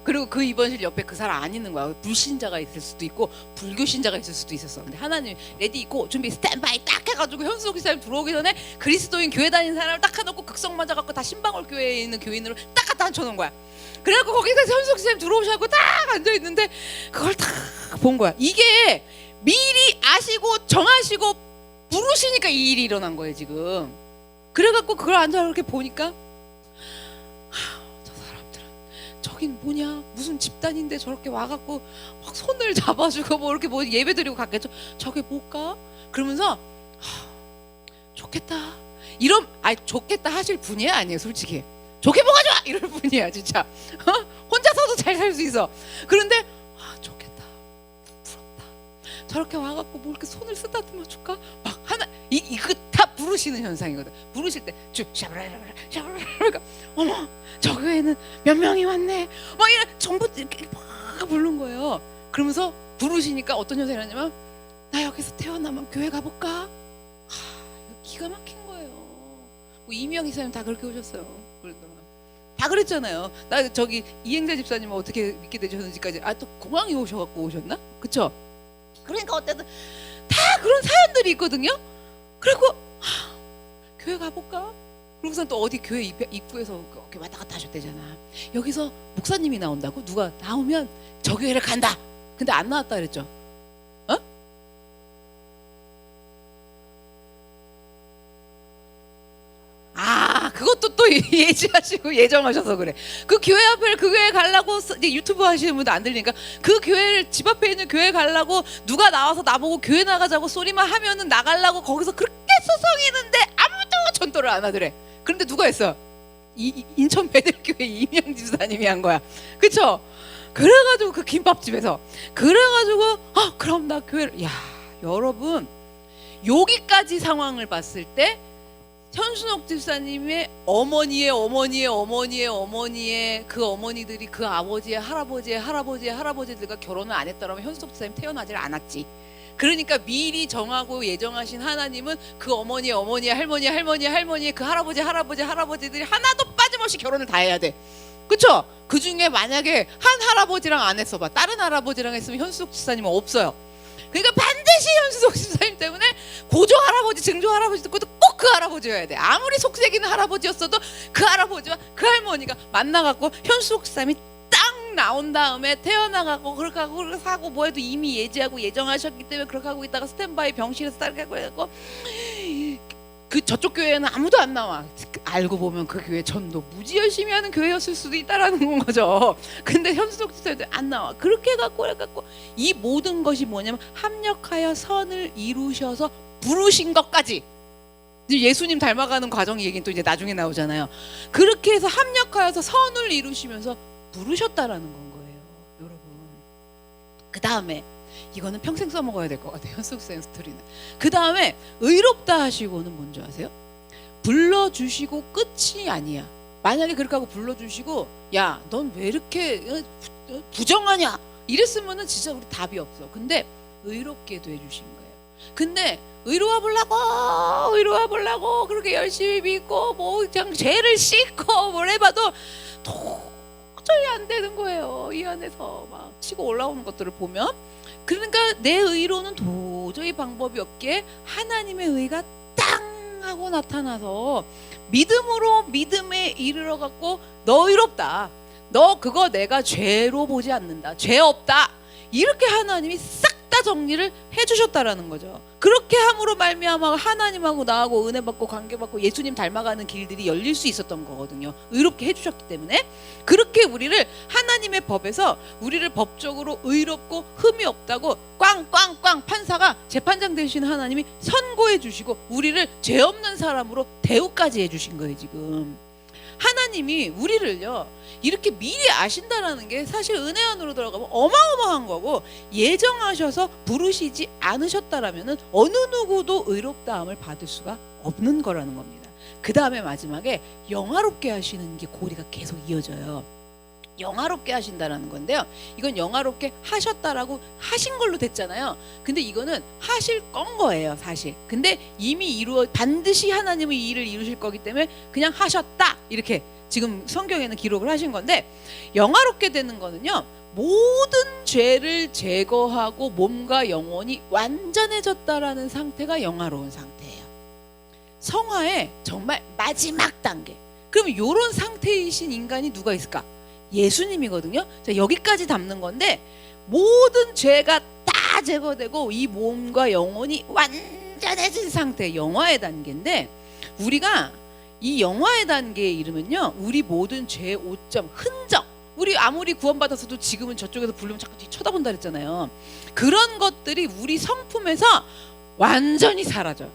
Speaker 1: 그리고 그 입원실 옆에 그 사람 안 있는 거야. 불신자가 있을 수도 있고 불교신자가 있을 수도 있었어. 근데 하나님 레디 있고 준비 스탠바이 딱 해가지고 현수석 기사님 들어오기 전에 그리스도인 교회 다니는 사람을 딱 해놓고 극성 맞아갖고 다 신방울 교회에 있는 교인으로 딱 갖다 앉혀놓은 거야. 그래갖고 거기서 현수석 기사님 들어오셔갖고 딱 앉아있는데 그걸 딱 본 거야. 이게 미리 아시고 정하시고 부르시니까 이 일이 일어난 거예요 지금. 그래갖고 그걸 앉아 이렇게 보니까 저 사람들은 저긴 뭐냐, 무슨 집단인데 저렇게 와갖고 막 손을 잡아주고 뭐 이렇게 뭐 예배드리고 갔겠죠. 저게 뭘까? 그러면서 좋겠다 좋겠다 하실 분이야 아니에요 솔직히. 좋게 뭐가 좋아 이럴 분이야 진짜. 혼자서도 잘 살 수 있어. 그런데 좋겠다 저렇게 와갖고 뭐 이렇게 손을 쓰다듬어 줄까? 막 하나 이거 다 부르시는 현상이거든. 부르실 때 쭉 샤브라라라 샤브라라라 어머 저 교회는 몇 명이 왔네. 막 이래 전부 이렇게 막 부르는 거예요. 그러면서 부르시니까 어떤 현상이 나냐면 나 여기서 태어나면 교회 가볼까? 기가 막힌 거예요. 뭐 이미영 이사님 다 그렇게 오셨어요. 그러더라고요. 다 그랬잖아요. 나 저기 이행자 집사님은 어떻게 믿게 되셨는지까지 또 공항에 오셔갖고 오셨나? 그쵸? 그러니까 어쨌든 다 그런 사연들이 있거든요. 그리고 교회 가볼까? 그러고선 또 어디 교회 입구에서 이렇게 왔다 갔다 하셨대잖아. 여기서 목사님이 나온다고? 누가 나오면 저 교회를 간다. 근데 안 나왔다 그랬죠. 그것도 또 예지하시고 예정하셔서 그래. 그 교회 앞에 그 교회 가려고 이제 유튜브 하시는 분도 안 들리니까 그 교회를 집 앞에 있는 교회 가려고 누가 나와서 나보고 교회 나가자고 소리만 하면은 나가려고 거기서 그렇게 소송했는데 아무도 전도를 안 하더래. 그런데 누가 했어? 인천 베들교회 이명 집사님이 한 거야. 그쵸? 그래가지고 그 김밥집에서 그래가지고 그럼 나 교회를 여러분 여기까지 상황을 봤을 때 현순옥 집사님의 어머니의 그 어머니들이 그 아버지의 할아버지들과 결혼을 안 했더라면 현순옥 집사님 태어나질 않았지. 그러니까 미리 정하고 예정하신 하나님은 그 어머니의 할머니의 그 할아버지들이 하나도 빠짐없이 결혼을 다 해야 돼. 그쵸? 그 중에 만약에 한 할아버지랑 안 했어 봐. 다른 할아버지랑 했으면 현순옥 집사님은 없어요. 그러니까 반드시 현순옥 집사님 때문에 고조 할아버지, 증조 할아버지 듣고도 꼭 그 할아버지여야 돼. 아무리 속색이는 할아버지였어도 그 할아버지와 그 할머니가 만나갖고 현순옥 집사님이 딱 나온 다음에 태어나가고 그렇게 하고 뭐해도 이미 예지하고 예정하셨기 때문에 그렇게 하고 있다가 스탠바이 병실에서 딸게 해갖고 그 저쪽 교회는 아무도 안 나와. 알고 보면 그 교회 전도 무지 열심히 하는 교회였을 수도 있다라는 거죠. 근데 현수석 집사님들 안 나와. 그렇게 해갖고 이 모든 것이 뭐냐면 합력하여 선을 이루셔서 부르신 것까지. 예수님 닮아가는 과정 얘기는 또 이제 나중에 나오잖아요. 그렇게 해서 합력하여서 선을 이루시면서 부르셨다라는 건 거예요, 여러분. 그 다음에 이거는 평생 써먹어야 될 것 같아요. 현숙생 스토리는. 그 다음에 의롭다 하시고는 뭔지 아세요? 불러주시고 끝이 아니야. 만약에 그렇게 하고 불러주시고 야, 넌 왜 이렇게 부정하냐? 이랬으면은 진짜 우리 답이 없어. 근데 의롭게도 해주신 거예요. 근데 의로워 보려고 그렇게 열심히 믿고 뭐 그냥 죄를 씻고 뭘 해봐도 도저히 안 되는 거예요. 이 안에서 막 치고 올라오는 것들을 보면. 그러니까 내 의로는 도저히 방법이 없기에 하나님의 의가 땅 하고 나타나서 믿음으로 믿음에 이르러 갖고 너 의롭다. 너 그거 내가 죄로 보지 않는다. 죄 없다. 이렇게 하나님이 싹 다 정리를 해주셨다라는 거죠. 그렇게 함으로 말미암아 하나님하고 나하고 은혜 받고 관계 받고 예수님 닮아가는 길들이 열릴 수 있었던 거거든요. 의롭게 해주셨기 때문에. 그렇게 우리를 하나님의 법에서 우리를 법적으로 의롭고 흠이 없다고 꽝꽝꽝 판사가 재판장 되시는 하나님이 선고해 주시고 우리를 죄 없는 사람으로 대우까지 해주신 거예요. 지금 하나님이 우리를요 이렇게 미리 아신다라는 게 사실 은혜 안으로 들어가면 어마어마한 거고, 예정하셔서 부르시지 않으셨다라면은 어느 누구도 의롭다함을 받을 수가 없는 거라는 겁니다. 그 다음에 마지막에 영화롭게 하시는 게 고리가 계속 이어져요. 영화롭게 하신다라는 건데요, 이건 영화롭게 하셨다라고 하신 걸로 됐잖아요. 근데 이거는 하실 건 거예요 사실. 근데 이미 반드시 하나님은 이 일을 이루실 거기 때문에 그냥 하셨다 이렇게 지금 성경에는 기록을 하신 건데, 영화롭게 되는 거는요 모든 죄를 제거하고 몸과 영혼이 완전해졌다라는 상태가 영화로운 상태예요. 성화의 정말 마지막 단계. 그럼 이런 상태이신 인간이 누가 있을까? 예수님이거든요. 자, 여기까지 담는 건데 모든 죄가 다 제거되고 이 몸과 영혼이 완전해진 상태, 영화의 단계인데, 우리가 이 영화의 단계에 이르면요 우리 모든 죄의 오점, 흔적, 우리 아무리 구원받았어도 지금은 저쪽에서 부르면 자꾸 뒤 쳐다본다 그랬잖아요. 그런 것들이 우리 성품에서 완전히 사라져요.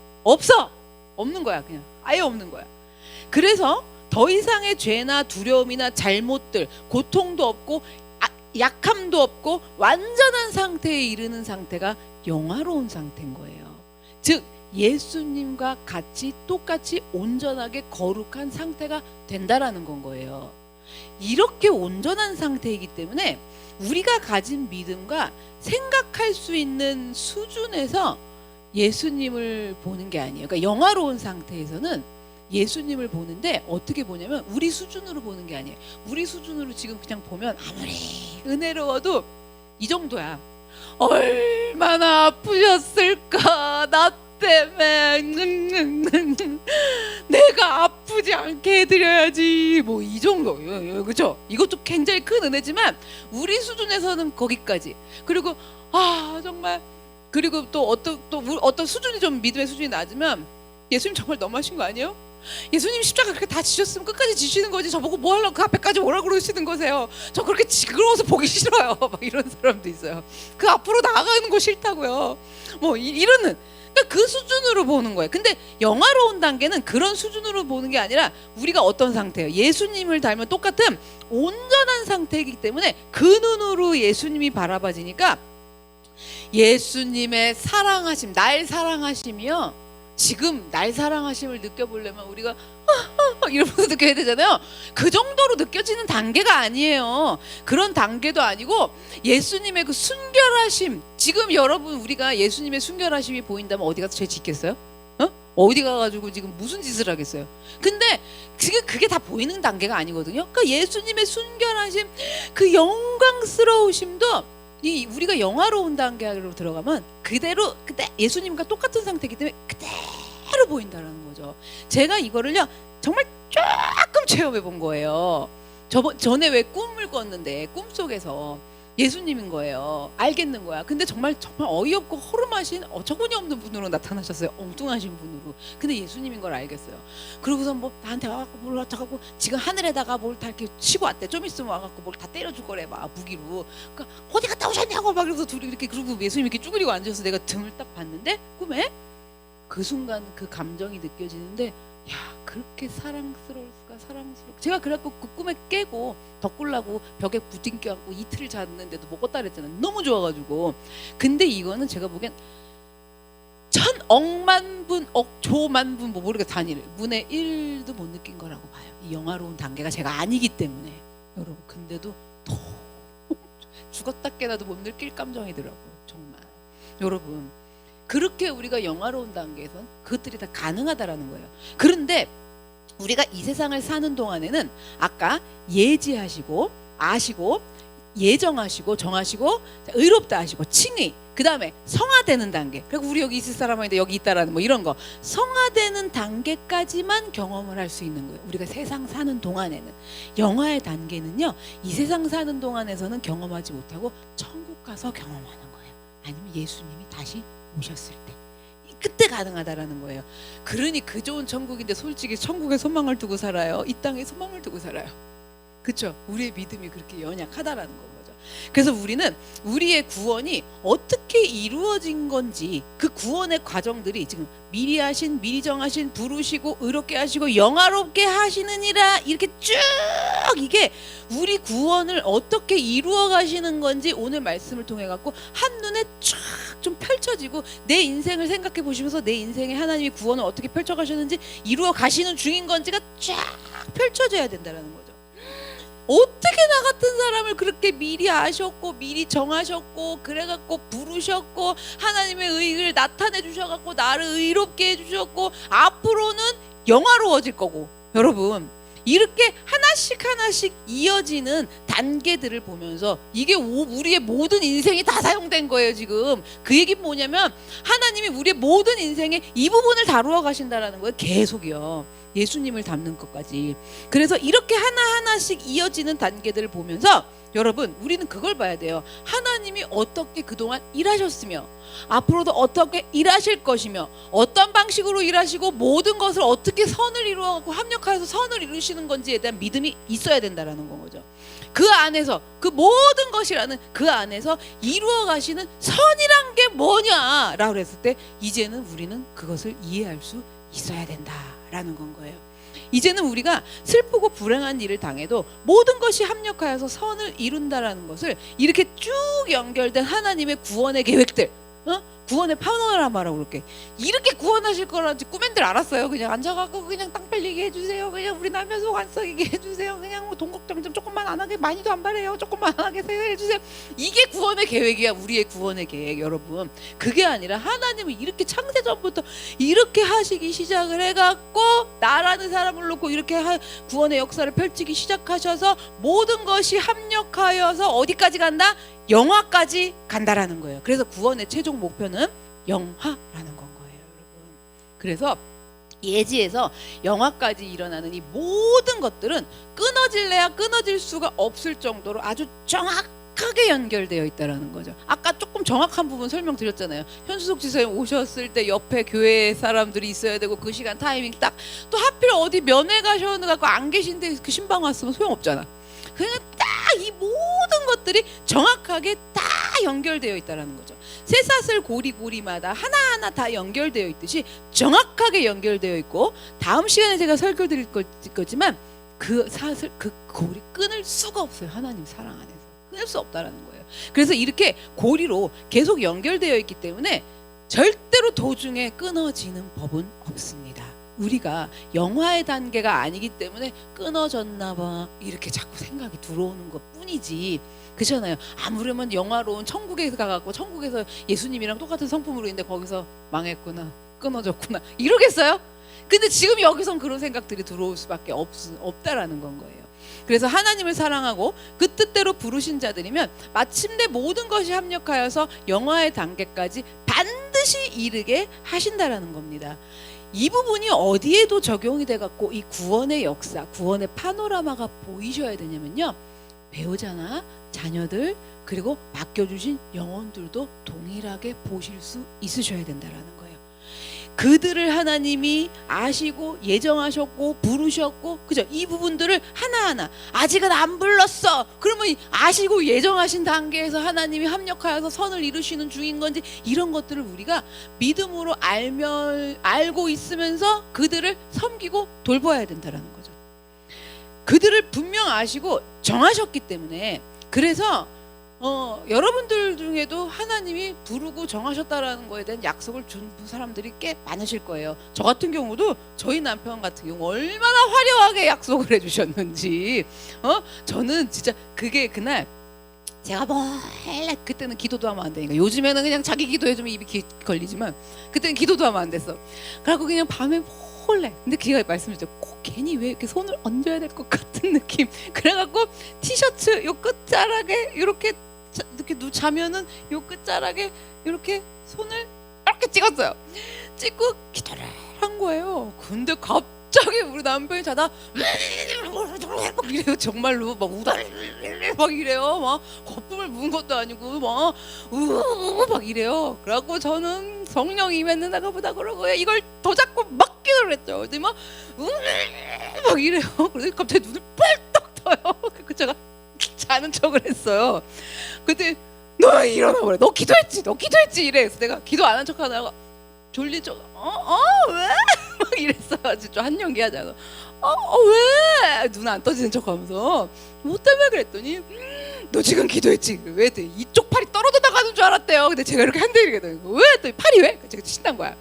Speaker 1: 없는 거야. 그냥 아예 없는 거야. 그래서 더 이상의 죄나 두려움이나 잘못들, 고통도 없고 약함도 없고 완전한 상태에 이르는 상태가 영화로운 상태인 거예요. 즉 예수님과 같이 똑같이 온전하게 거룩한 상태가 된다라는 건 거예요. 이렇게 온전한 상태이기 때문에 우리가 가진 믿음과 생각할 수 있는 수준에서 예수님을 보는 게 아니에요. 그러니까 영화로운 상태에서는 예수님을 보는데 어떻게 보냐면 우리 수준으로 보는 게 아니에요. 우리 수준으로 지금 그냥 보면 아무리 은혜로워도 이 정도야. 얼마나 아프셨을까 나 때문에 내가 아프지 않게 해드려야지 뭐 이 정도. 그렇죠? 이것도 굉장히 큰 은혜지만 우리 수준에서는 거기까지. 그리고 정말 그리고 또 어떤 수준이 좀 믿음의 수준이 낮으면 예수님 정말 너무하신 거 아니에요? 예수님 십자가 그렇게 다 지셨으면 끝까지 지시는 거지 저보고 뭐 하려고 그 앞에까지 오라고 그러시는 거세요. 저 그렇게 징그러워서 보기 싫어요. 막 이런 사람도 있어요. 그 앞으로 나가는 거 싫다고요. 뭐 이러는 그러니까 그 수준으로 보는 거예요. 근데 영화로운 단계는 그런 수준으로 보는 게 아니라 우리가 어떤 상태예요? 예수님을 닮은 똑같은 온전한 상태이기 때문에 그 눈으로 예수님이 바라봐지니까 예수님의 사랑하심, 날 사랑하심이요. 지금 날 사랑하심을 느껴보려면 우리가 이러면서 느껴야 되잖아요. 그 정도로 느껴지는 단계가 아니에요. 그런 단계도 아니고 예수님의 그 순결하심. 지금 여러분 우리가 예수님의 순결하심이 보인다면 어디 가서 죄 짓겠어요? 어디 가가지고 지금 무슨 짓을 하겠어요? 근데 지금 그게 다 보이는 단계가 아니거든요. 그러니까 예수님의 순결하심, 그 영광스러우심도 우리가 영화로운 단계로 들어가면 그대로 그때 예수님과 똑같은 상태이기 때문에 그대로 보인다는 거죠. 제가 이거를요 정말 조금 체험해 본 거예요. 전에 왜 꿈을 꿨는데 꿈속에서 예수님인 거예요. 알겠는 거야. 근데 정말 어이없고 허름하신 어처구니 없는 분으로 나타나셨어요. 엉뚱하신 분으로. 근데 예수님인 걸 알겠어요. 그러고서 뭐 나한테 와갖고 뭘 어쩌고 지금 하늘에다가 뭘 다 이렇게 치고 왔대. 좀 있으면 와갖고 뭘 다 때려줄 거래 막 무기로. 그러니까 어디 갔다 오셨냐고 막 이러면서 둘이 이렇게 그러고 예수님 이렇게 쭈그리고 앉아서 내가 등을 딱 봤는데 꿈에 그 순간 그 감정이 느껴지는데 야 그렇게 사랑스러울까 사랑스럽고 제가 그래갖고 그 꿈에 깨고 덕굴라고 벽에 부딪혀갖고 이틀을 잤는데도 못 걷다 그랬잖아요. 너무 좋아가지고. 근데 이거는 제가 보기엔 천억만분 억조만분 뭐 모르겠어 단위를 분의 1도 못 느낀 거라고 봐요. 이 영화로운 단계가 제가 아니기 때문에 여러분. 근데도 너무 죽었다 깨나도 못 느낄 감정이더라고요. 정말 여러분 그렇게 우리가 영화로운 단계에선 그것들이 다 가능하다라는 거예요. 그런데 우리가 이 세상을 사는 동안에는 아까 예지하시고 아시고 예정하시고 정하시고 의롭다 하시고 칭의 그 다음에 성화되는 단계. 그리고 우리 여기 있을 사람인데 여기 있다라는 뭐 이런 거 성화되는 단계까지만 경험을 할 수 있는 거예요. 우리가 세상 사는 동안에는. 영화의 단계는요 이 세상 사는 동안에서는 경험하지 못하고 천국 가서 경험하는 거예요. 아니면 예수님이 다시 오셨을 때 그때 가능하다라는 거예요. 그러니 그 좋은 천국인데 솔직히 천국에 소망을 두고 살아요? 이 땅에 소망을 두고 살아요? 그렇죠? 우리의 믿음이 그렇게 연약하다라는 거죠. 그래서 우리는 우리의 구원이 어떻게 이루어진 건지 그 구원의 과정들이 지금 미리 하신 미리 정하신 부르시고 의롭게 하시고 영화롭게 하시느니라 이렇게 쭉 이게 우리 구원을 어떻게 이루어 가시는 건지 오늘 말씀을 통해 갖고 한눈에 쫙 좀 펼쳐지고 내 인생을 생각해 보시면서 내 인생에 하나님이 구원을 어떻게 펼쳐 가셨는지 이루어 가시는 중인 건지가 쫙 펼쳐져야 된다는 거죠. 어떻게 나 같은 사람을 그렇게 미리 아셨고 미리 정하셨고 그래갖고 부르셨고 하나님의 의를 나타내 주셔갖고 나를 의롭게 해주셨고 앞으로는 영화로워질 거고 여러분 이렇게 하나씩 하나씩 이어지는 단계들을 보면서 이게 우리의 모든 인생이 다 사용된 거예요. 지금 그 얘기는 뭐냐면 하나님이 우리의 모든 인생에 이 부분을 다루어 가신다라는 거예요. 계속이요. 예수님을 닮는 것까지. 그래서 이렇게 하나하나씩 이어지는 단계들을 보면서 여러분 우리는 그걸 봐야 돼요. 하나님이 어떻게 그동안 일하셨으며 앞으로도 어떻게 일하실 것이며 어떤 방식으로 일하시고 모든 것을 어떻게 선을 이루어가고 합력하여서 선을 이루시는 건지에 대한 믿음이 있어야 된다라는 거죠. 그 안에서 그 모든 것이라는 그 안에서 이루어 가시는 선이란 게 뭐냐라고 했을 때 이제는 우리는 그것을 이해할 수 있어야 된다라는 건 거예요. 이제는 우리가 슬프고 불행한 일을 당해도 모든 것이 합력하여서 선을 이룬다라는 것을 이렇게 쭉 연결된 하나님의 구원의 계획들, 구원의 파노라마라고 그렇게 이렇게 구원하실 거라지 꿈엔들 알았어요. 그냥 앉아갖고 그냥 땅 팔리게 해주세요. 그냥 우리 남편 속 안 썩이게 해주세요. 그냥 뭐 돈 걱정 좀 조금만 안 하게, 많이도 안 바래요. 조금만 안 하게 해주세요. 이게 구원의 계획이야. 우리의 구원의 계획, 여러분. 그게 아니라 하나님은 이렇게 창세전부터 이렇게 하시기 시작을 해갖고 나라는 사람을 놓고 이렇게 구원의 역사를 펼치기 시작하셔서 모든 것이 합력하여서 어디까지 간다? 영화까지 간다라는 거예요. 그래서 구원의 최종 목표는 영화라는 건 거예요, 여러분. 그래서 예지에서 영화까지 일어나는 이 모든 것들은 끊어질래야 끊어질 수가 없을 정도로 아주 정확하게 연결되어 있다라는 거죠. 아까 조금 정확한 부분 설명드렸잖아요. 현수석 지사님 오셨을 때 옆에 교회 사람들이 있어야 되고 그 시간 타이밍 딱, 또 하필 어디 면회 가셔갖고 안 계신데 그 신방 왔으면 소용없잖아. 그냥 딱 이 모든 것들이 정확하게 다 연결되어 있다라는 거죠. 쇠사슬 고리고리마다 하나하나 다 연결되어 있듯이 정확하게 연결되어 있고, 다음 시간에 제가 설교 드릴 거지만 그 사슬, 그 고리 끊을 수가 없어요. 하나님 사랑 안에서 끊을 수 없다라는 거예요. 그래서 이렇게 고리로 계속 연결되어 있기 때문에 절대로 도중에 끊어지는 법은 없습니다. 우리가 영화의 단계가 아니기 때문에 끊어졌나 봐 이렇게 자꾸 생각이 들어오는 것 뿐이지, 그렇잖아요. 아무려면 영화로운 천국에 가갖고 천국에서 예수님이랑 똑같은 성품으로 있는데 거기서 망했구나, 끊어졌구나 이러겠어요? 근데 지금 여기선 그런 생각들이 들어올 수밖에 없다라는 건 거예요. 그래서 하나님을 사랑하고 그 뜻대로 부르신 자들이면 마침내 모든 것이 합력하여서 영화의 단계까지 반드시 이르게 하신다라는 겁니다. 이 부분이 어디에도 적용이 돼갖고 이 구원의 역사, 구원의 파노라마가 보이셔야 되냐면요, 배우자나 자녀들 그리고 맡겨주신 영혼들도 동일하게 보실 수 있으셔야 된다라는 거예요. 그들을 하나님이 아시고 예정하셨고 부르셨고, 그죠? 이 부분들을 하나하나 아직은 안 불렀어. 그러면 아시고 예정하신 단계에서 하나님이 합력하여서 선을 이루시는 중인 건지, 이런 것들을 우리가 믿음으로 알고 있으면서 그들을 섬기고 돌봐야 된다라는 거죠. 그들을 분명 아시고 정하셨기 때문에, 그래서 여러분들 중에도 하나님이 부르고 정하셨다라는 거에 대한 약속을 준 사람들이 꽤 많으실 거예요. 저 같은 경우도 저희 남편 같은 경우 얼마나 화려하게 약속을 해주셨는지, 저는 진짜 그게 그날 제가 원래 그때는 기도도 하면 안 되니까, 요즘에는 그냥 자기 기도해주면 입이 걸리지만 그때는 기도도 하면 안 됐어. 그래갖고 그냥 밤에 몰래, 근데 제가 말씀드렸죠, 꼭 괜히 왜 이렇게 손을 얹어야 될 것 같은 느낌. 그래갖고 티셔츠 요 끝자락에 이렇게 자면은 요 끝자락에 이렇게 손을 이렇게 찍었어요. 찍고 기도를 한 거예요. 근데 갑자기 우리 남편이 자다 막 이래요. 정말로 막 막 이래요. 막 거품을 부은 것도 아니고 막 이래요. 그래갖고 저는 성령이 임했는가 보다 그러고요, 이걸 더 잡고 막 기도를 했죠. 근데 막 이래요. 그래서 갑자기 눈을 펄떡 떠요. 그래서 제가 자는 척을 했어요. 근데 너 일어나 그래. 너 기도했지 이래. 그래서 내가 기도 안 한 척하다가 졸린 척 왜? 막 이랬어요. 진짜 한 연기하자고. 왜? 눈 안 떠지는 척하면서 뭐 때문에 그랬더니 너 지금 기도했지? 왜? 이쪽 팔이 떨어져 나가는 줄 알았대요. 근데 제가 이렇게 한대리거든요. 왜? 또 팔이 왜? 제가 신난 거야.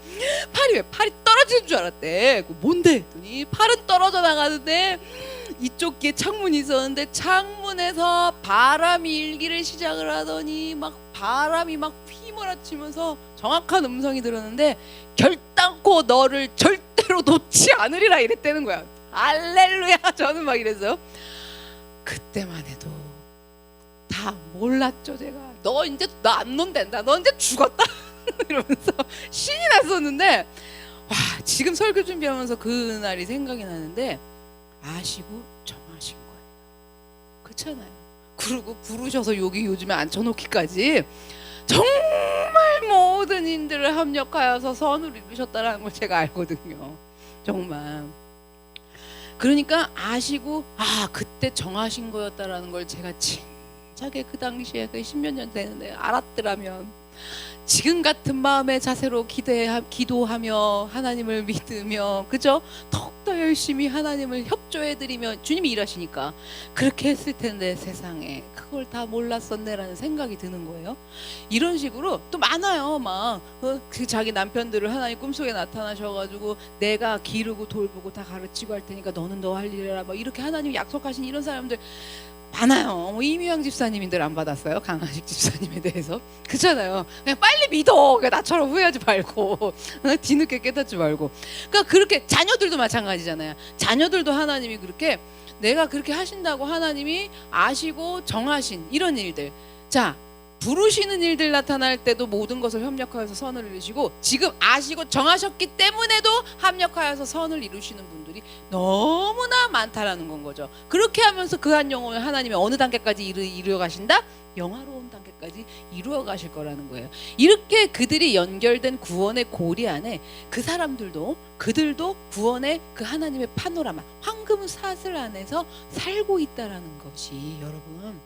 Speaker 1: 팔이 왜? 팔이 떨어지는 줄 알았대. 뭔데? 했더니 팔은 떨어져 나가는데 이쪽 귀에 창문이 있었는데 창문에서 바람이 일기를 시작을 하더니 막 바람이 막 휘몰아치면서 정확한 음성이 들었는데, 결단코 너를 절대로 놓지 않으리라 이랬다는 거야. 할렐루야. 저는 막 이랬어요. 그때만 해도 다 몰랐죠. 제가 너 이제 너 안 논댄다, 너 이제 죽었다 이러면서 신이 났었는데, 와, 지금 설교 준비하면서 그날이 생각이 나는데, 아시고 정하신 거예요. 그렇잖아요. 그리고 부르셔서 여기 요즘에 앉혀놓기까지 정말 모든 인들을 합력하여서 선을 이루셨다는 걸 제가 알거든요. 정말. 그러니까 아시고 그때 정하신 거였다라는 걸 제가 진작에 그 당시에 그 10몇 년 되는데 알았더라면 지금 같은 마음의 자세로 기도하며 하나님을 믿으며, 그죠? 더욱더 열심히 하나님을 협조해드리며 주님이 일하시니까 그렇게 했을 텐데 세상에 그걸 다 몰랐었네라는 생각이 드는 거예요. 이런 식으로 또 많아요. 막 그 자기 남편들을 하나님 꿈속에 나타나셔가지고 내가 기르고 돌보고 다 가르치고 할 테니까 너는 너 할 일 해라, 막 이렇게 하나님 약속하신 이런 사람들 많아요. 뭐 이미영 집사님인들 안 받았어요? 강하식 집사님에 대해서. 그렇잖아요. 그냥 빨리 믿어. 그러니까 나처럼 후회하지 말고 뒤늦게 깨닫지 말고. 그러니까 그렇게 자녀들도 마찬가지잖아요. 자녀들도 하나님이 그렇게 내가 그렇게 하신다고 하나님이 아시고 정하신 이런 일들. 자, 부르시는 일들 나타날 때도 모든 것을 협력하여서 선을 이루시고, 지금 아시고 정하셨기 때문에도 합력하여서 선을 이루시는 분들이 너무나 많다라는 건 거죠. 그렇게 하면서 그 한 영혼을 하나님이 어느 단계까지 이루어 가신다? 영화로운 단계까지 이루어 가실 거라는 거예요. 이렇게 그들이 연결된 구원의 고리 안에 그 사람들도, 그들도 구원의 그 하나님의 파노라마, 황금 사슬 안에서 살고 있다라는 것이, 여러분,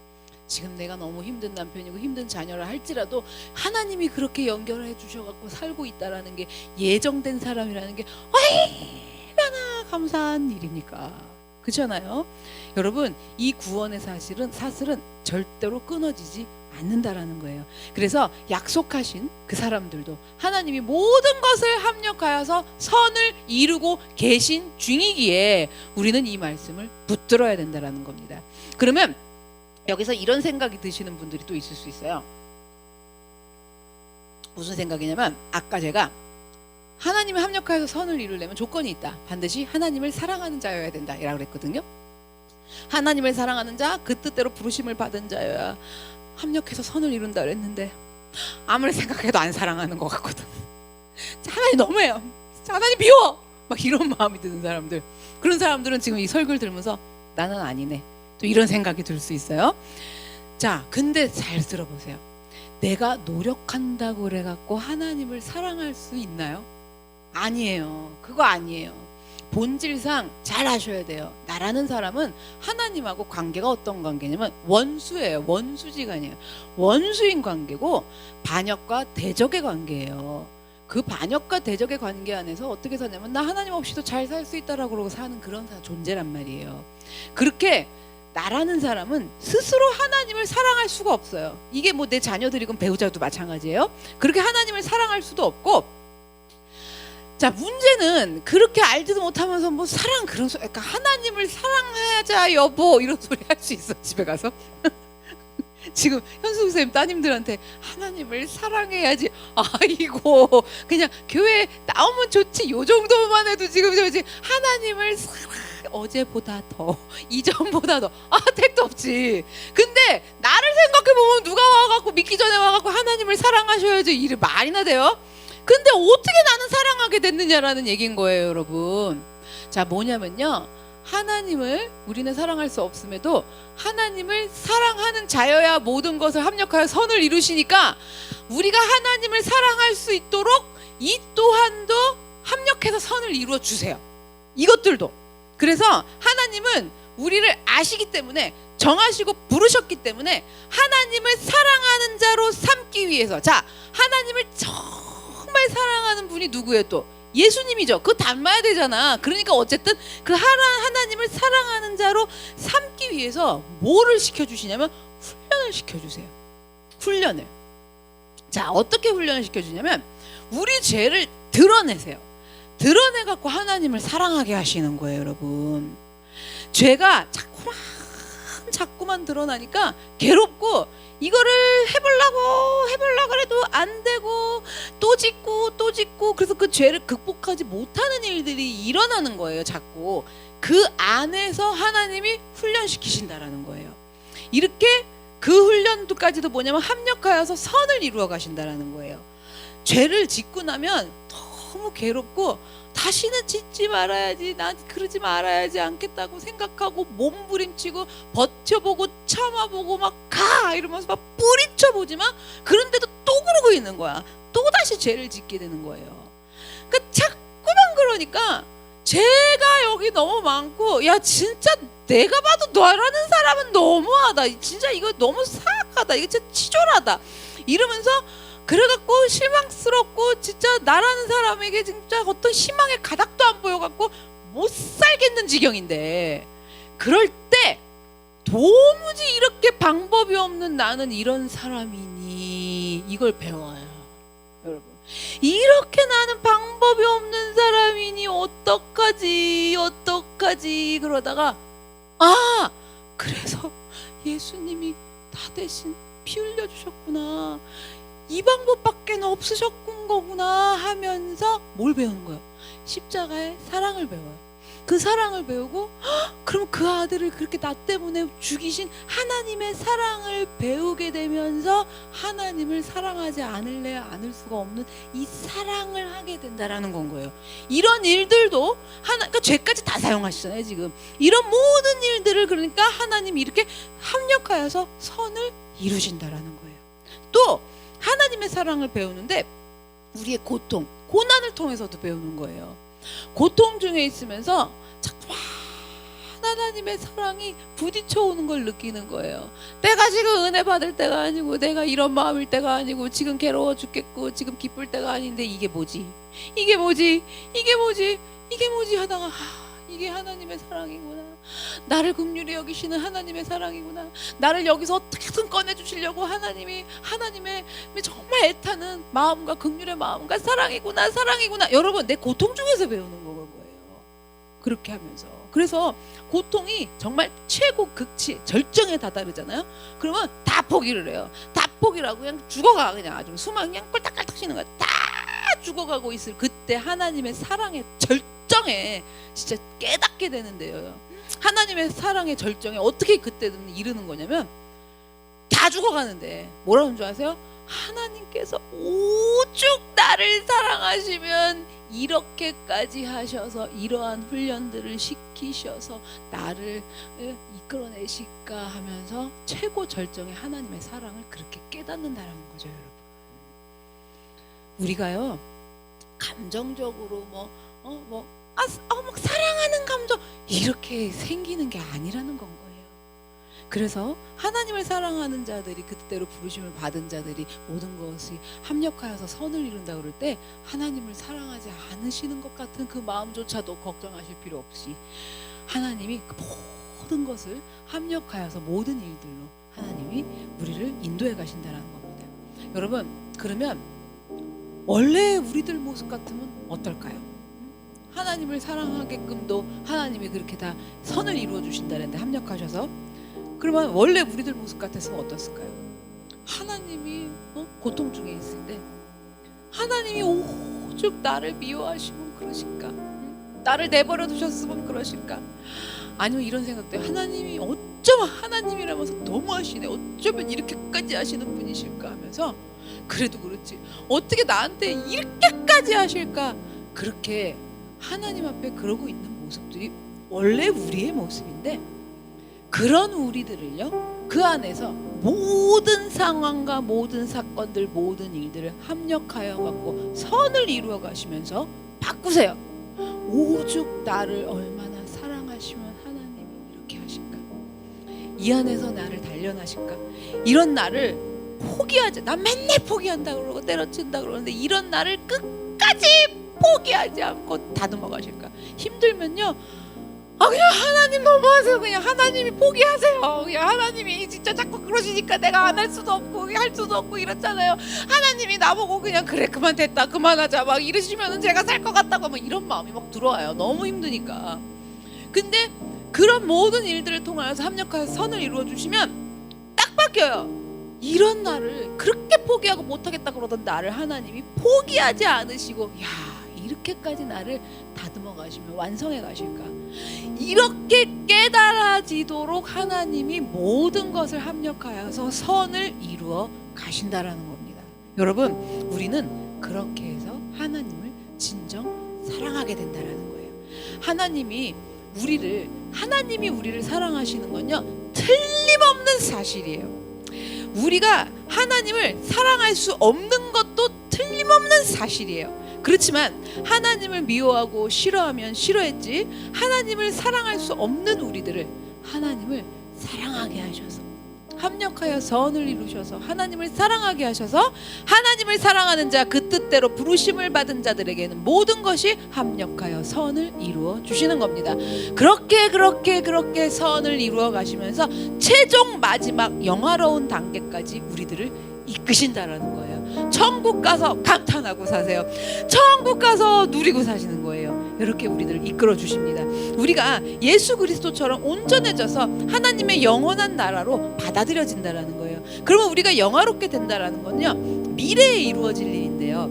Speaker 1: 지금 내가 너무 힘든 남편이고 힘든 자녀를 할지라도 하나님이 그렇게 연결해 주셔갖고 살고 있다라는 게, 예정된 사람이라는 게 얼마나 감사한 일입니까? 그렇잖아요. 여러분, 이 구원의 사실은 절대로 끊어지지 않는다라는 거예요. 그래서 약속하신 그 사람들도 하나님이 모든 것을 합력하여서 선을 이루고 계신 중이기에 우리는 이 말씀을 붙들어야 된다라는 겁니다. 그러면 여기서 이런 생각이 드시는 분들이 또 있을 수 있어요. 무슨 생각이냐면, 아까 제가 하나님이 합력하여서 선을 이루려면 조건이 있다. 반드시 하나님을 사랑하는 자여야 된다 이라고 그랬거든요. 하나님을 사랑하는 자, 그 뜻대로 부르심을 받은 자여야 합력해서 선을 이룬다 그랬는데, 아무리 생각해도 안 사랑하는 것 같거든. 하나님 너무해요. 하나님 미워! 막 이런 마음이 드는 사람들, 그런 사람들은 지금 이 설교를 들으면서 나는 아니네, 또 이런 생각이 들 수 있어요. 자, 근데 잘 들어보세요. 내가 노력한다고 그래갖고 하나님을 사랑할 수 있나요? 아니에요. 그거 아니에요. 본질상 잘 아셔야 돼요. 나라는 사람은 하나님하고 관계가 어떤 관계냐면 원수예요. 원수지간이에요. 원수인 관계고 반역과 대적의 관계예요. 그 반역과 대적의 관계 안에서 어떻게 사냐면, 나 하나님 없이도 잘 살 수 있다라고 그러고 사는 그런 존재란 말이에요. 그렇게 나라는 사람은 스스로 하나님을 사랑할 수가 없어요. 이게 뭐 내 자녀들이건 배우자도 마찬가지예요. 그렇게 하나님을 사랑할 수도 없고, 자, 문제는 그렇게 알지도 못하면서 뭐 사랑, 그런 소리, 그러니까 하나님을 사랑하자 여보 이런 소리 할 수 있어, 집에 가서. 지금 현숙 선생님 따님들한테 하나님을 사랑해야지, 아이고 그냥 교회 나오면 좋지, 요 정도만 해도 지금 저지 하나님을 어제보다 더, 이전보다 더, 택도 없지. 근데 나를 생각해보면 누가 와갖고, 믿기 전에 와갖고 하나님을 사랑하셔야지 일이 말이나 돼요? 근데 어떻게 나는 사랑하게 됐느냐라는 얘기인 거예요, 여러분. 자, 뭐냐면요, 하나님을 우리는 사랑할 수 없음에도 하나님을 사랑하는 자여야 모든 것을 합력하여 선을 이루시니까, 우리가 하나님을 사랑할 수 있도록 이 또한도 합력해서 선을 이루어 주세요. 이것들도. 그래서 하나님은 우리를 아시기 때문에, 정하시고 부르셨기 때문에 하나님을 사랑하는 자로 삼기 위해서, 자, 하나님을 정말 사랑하는 분이 누구예요? 또 예수님이죠. 그거 닮아야 되잖아. 그러니까 어쨌든 그 하나님을 사랑하는 자로 삼기 위해서 뭐를 시켜주시냐면 훈련을 시켜주세요. 훈련을. 자, 어떻게 훈련을 시켜주냐면 우리 죄를 드러내세요. 드러내갖고 하나님을 사랑하게 하시는 거예요, 여러분. 죄가 자꾸만 드러나니까 괴롭고, 이거를 해보려고 해도 안 되고, 또 짓고, 그래서 그 죄를 극복하지 못하는 일들이 일어나는 거예요, 자꾸. 그 안에서 하나님이 훈련시키신다라는 거예요. 이렇게 그 훈련도까지도 뭐냐면 합력하여서 선을 이루어 가신다라는 거예요. 죄를 짓고 나면 너무 괴롭고, 다시는 짓지 말아야지, 난 그러지 말아야지 않겠다고 생각하고 몸부림치고 버텨보고 참아보고 막 가 이러면서 막 뿌리쳐보지만, 그런데도 또 그러고 있는 거야. 또 다시 죄를 짓게 되는 거예요. 그러니까 자꾸만 그러니까 죄가 여기 너무 많고, 야 진짜 내가 봐도 너라는 사람은 너무하다, 진짜 이거 너무 사악하다, 이거 진짜 치졸하다 이러면서 그래갖고 실망스럽고 진짜 나라는 사람에게 진짜 어떤 희망의 가닥도 안 보여갖고 못 살겠는 지경인데, 그럴 때 도무지 이렇게 방법이 없는 나는 이런 사람이니 이걸 배워요. 여러분, 이렇게 나는 방법이 없는 사람이니 어떡하지 그러다가 그래서 예수님이 다 대신 피 흘려주셨구나, 이 방법밖에 없으셨군 거구나 하면서 뭘 배우는 거예요? 십자가의 사랑을 배워요. 그 사랑을 배우고 그럼 그 아들을 그렇게 나 때문에 죽이신 하나님의 사랑을 배우게 되면서 하나님을 사랑하지 않을 수가 없는 이 사랑을 하게 된다라는 건 거예요. 이런 일들도 그러니까 죄까지 다 사용하시잖아요 지금. 이런 모든 일들을 그러니까 하나님이 이렇게 합력하여서 선을 이루신다라는 거예요. 또 하나님의 사랑을 배우는데 우리의 고난을 통해서도 배우는 거예요. 고통 중에 있으면서 자꾸만 하나님의 사랑이 부딪혀 오는 걸 느끼는 거예요. 내가 지금 은혜 받을 때가 아니고, 내가 이런 마음일 때가 아니고, 지금 괴로워 죽겠고 지금 기쁠 때가 아닌데 이게 뭐지 하다가 이게 하나님의 사랑이구나, 나를 긍휼히 여기시는 하나님의 사랑이구나, 나를 여기서 어떻게든 꺼내주시려고 하나님의 정말 애타는 마음과 긍휼의 마음과 사랑이구나. 여러분, 내 고통 중에서 배우는 거예요. 그렇게 하면서. 그래서 고통이 정말 최고 극치 절정에 다다르잖아요. 그러면 다 포기를 해요. 다 포기라고 그냥 죽어가, 그냥 아주 수만 그냥 꼴딱꼴딱 쉬는 거야. 다 죽어가고 있을 그때 하나님의 사랑의 절정에 진짜 깨닫게 되는데요. 하나님의 사랑의 절정에 어떻게 그때는 이르는 거냐면, 다 죽어가는데 뭐라는 줄 아세요? 하나님께서 오죽 나를 사랑하시면 이렇게까지 하셔서 이러한 훈련들을 시키셔서 나를 이끌어내실까 하면서 최고 절정의 하나님의 사랑을 그렇게 깨닫는다라는 거죠. 여러분, 우리가요 감정적으로 막 사랑하는 감정 이렇게 생기는 게 아니라는 건 거예요. 그래서 하나님을 사랑하는 자들이, 그때로 부르심을 받은 자들이 모든 것이 합력하여서 선을 이룬다 그럴 때 하나님을 사랑하지 않으시는 것 같은 그 마음조차도 걱정하실 필요 없이 하나님이 그 모든 것을 합력하여서 모든 일들로 하나님이 우리를 인도해 가신다는 겁니다. 여러분, 그러면 원래 우리들 모습 같으면 어떨까요? 하나님을 사랑하게끔도 하나님이 그렇게 다 선을 이루어 주신다는데 합력하셔서, 그러면 원래 우리들 모습 같았으면 어떻을까요? 하나님이 고통 중에 있을 때 하나님이 오죽 나를 미워하시면 그러실까? 나를 내버려 두셨으면 그러실까? 아니면 이런 생각도 해요. 하나님이 어쩌면 하나님이라면서 너무하시네, 어쩌면 이렇게까지 하시는 분이실까 하면서, 그래도 그렇지 어떻게 나한테 이렇게까지 하실까? 그렇게 하나님 앞에 그러고 있는 모습들이 원래 우리의 모습인데, 그런 우리들을요 그 안에서 모든 상황과 모든 사건들, 모든 일들을 합력하여 갖고 선을 이루어 가시면서 바꾸세요. 오죽 나를 얼마나 사랑하시면 하나님이 이렇게 하실까? 이 안에서 나를 단련하실까? 이런 나를 포기하지, 난 맨날 포기한다 그러고 때려친다 그러는데 이런 나를 끝까지 포기하지 않고 다듬어 가실까? 힘들면요 그냥 하나님 너무하세요. 그냥 하나님이 포기하세요. 그냥 하나님이 진짜 자꾸 그러시니까 내가 안 할 수도 없고 할 수도 없고 이렇잖아요. 하나님이 나보고 그냥 그래 그만 됐다 그만하자 막 이러시면은 제가 살 것 같다고 막 이런 마음이 막 들어와요. 너무 힘드니까. 근데 그런 모든 일들을 통하여서 합력하여서 선을 이루어 주시면 딱 바뀌어요. 이런 나를 그렇게 포기하고 못하겠다 그러던 나를 하나님이 포기하지 않으시고, 이렇게까지 나를 다듬어 가시며 완성해 가실까? 이렇게 깨달아지도록 하나님이 모든 것을 합력하여서 선을 이루어 가신다라는 겁니다. 여러분, 우리는 그렇게 해서 하나님을 진정 사랑하게 된다라는 거예요. 하나님이 우리를 사랑하시는 건요 틀림없는 사실이에요. 우리가 하나님을 사랑할 수 없는 것도 틀림없는 사실이에요. 그렇지만 하나님을 미워하고 싫어하면 싫어했지, 하나님을 사랑할 수 없는 우리들을 하나님을 사랑하게 하셔서 합력하여 선을 이루셔서 하나님을 사랑하게 하셔서 하나님을 사랑하는 자, 그 뜻대로 부르심을 받은 자들에게는 모든 것이 합력하여 선을 이루어 주시는 겁니다. 그렇게 선을 이루어 가시면서 최종 마지막 영화로운 단계까지 우리들을 이끄신다라는 거예요. 천국 가서 감탄하고 사세요. 천국 가서 누리고 사시는 거예요. 이렇게 우리들을 이끌어 주십니다. 우리가 예수 그리스도처럼 온전해져서 하나님의 영원한 나라로 받아들여진다라는 거예요. 그러면 우리가 영화롭게 된다라는 건요, 미래에 이루어질 일인데요,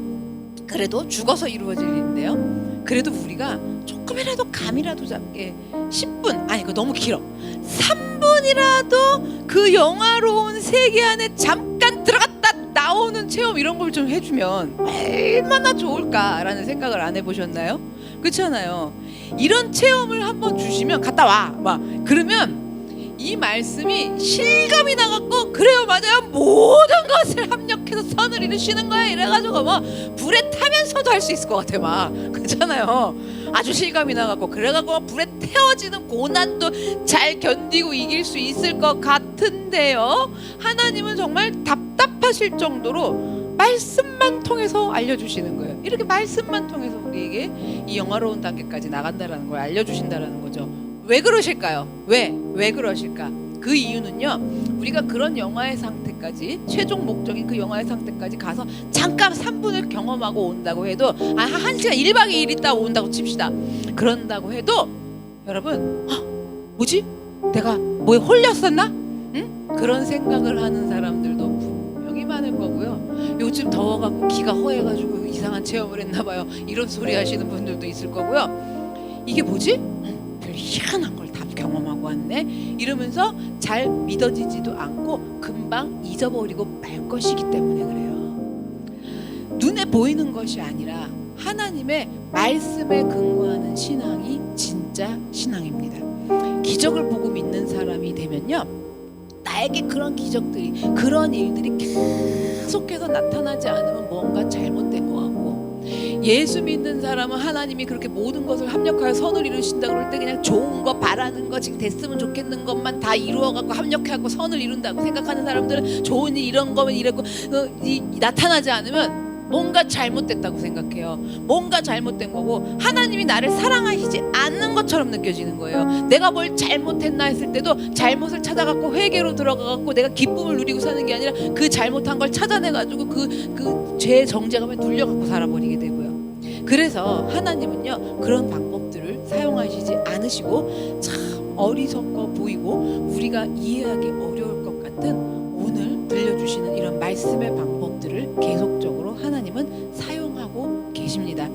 Speaker 1: 그래도 죽어서 이루어질 일인데요, 그래도 우리가 조금이라도 감이라도 잡게 10분, 아니 그거 너무 길어, 3분이라도 그 영화로운 세계 안에 잠깐 들어갔다 나오는 체험, 이런 걸 좀 해주면 얼마나 좋을까라는 생각을 안 해보셨나요? 그렇잖아요. 이런 체험을 한번 주시면 갔다 와 막 그러면 이 말씀이 실감이 나갖고, 그래요 맞아요, 모든 것을 합력해서 선을 이루시는 거야 이래가지고 뭐 불에 타면서도 할 수 있을 것 같아 막. 그렇잖아요. 아주 실감이 나갖고, 그래갖고 불에 태워지는 고난도 잘 견디고 이길 수 있을 것 같은데요, 하나님은 정말 답답하실 정도로 말씀만 통해서 알려주시는 거예요. 이렇게 말씀만 통해서 우리에게 이 영화로운 단계까지 나간다라는 걸 알려주신다라는 거죠. 왜 그러실까요? 왜 그러실까? 그 이유는요, 우리가 그런 영화의 상태까지, 최종 목적인 그 영화의 상태까지 가서 잠깐 3분을 경험하고 온다고 해도, 1시간 1박 2일 있다가 온다고 칩시다. 그런다고 해도 여러분, 뭐지? 내가 뭐에 홀렸었나? 응? 그런 생각을 하는 사람들도 분명히 많을 거고요. 요즘 더워갖고 기가 허해가지고 이상한 체험을 했나봐요, 이런 소리 하시는 분들도 있을 거고요. 이게 뭐지? 별 희한한 걸 다 경험하고 왔네 이러면서 잘 믿어지지도 않고 금방 잊어버리고 말 것이기 때문에 그래요. 눈에 보이는 것이 아니라 하나님의 말씀에 근거하는 신앙이 진짜 신앙입니다. 기적을 보고 믿는 사람이 되면요, 나에게 그런 기적들이, 그런 일들이 계속해서 나타나지 않으면 뭔가 잘못된 것 같고, 예수 믿는 사람은 하나님이 그렇게 모든 것을 합력하여 선을 이루신다 그럴 때 그냥 좋은 거, 바라는 거, 지금 됐으면 좋겠는 것만 다 이루어갖고 합력해갖고 선을 이룬다고 생각하는 사람들은 좋은 일, 이런 거면 이랬고, 나타나지 않으면 뭔가 잘못됐다고 생각해요. 뭔가 잘못된 거고, 하나님이 나를 사랑하시지 않는 것처럼 느껴지는 거예요. 내가 뭘 잘못했나 했을 때도 잘못을 찾아갖고 회개로 들어가갖고 내가 기쁨을 누리고 사는 게 아니라 그 잘못한 걸 찾아내가지고 그 죄의 정죄감에 눌려갖고 살아버리게 되고요. 그래서 하나님은요, 그런 방법들을 사용하시지 않으시고 참 어리석어 보이고 우리가 이해하기 어려울 것 같은 오늘 들려주시는 이런 말씀의 방법들을 계속적으로 하나님은 사용하고 계십니다.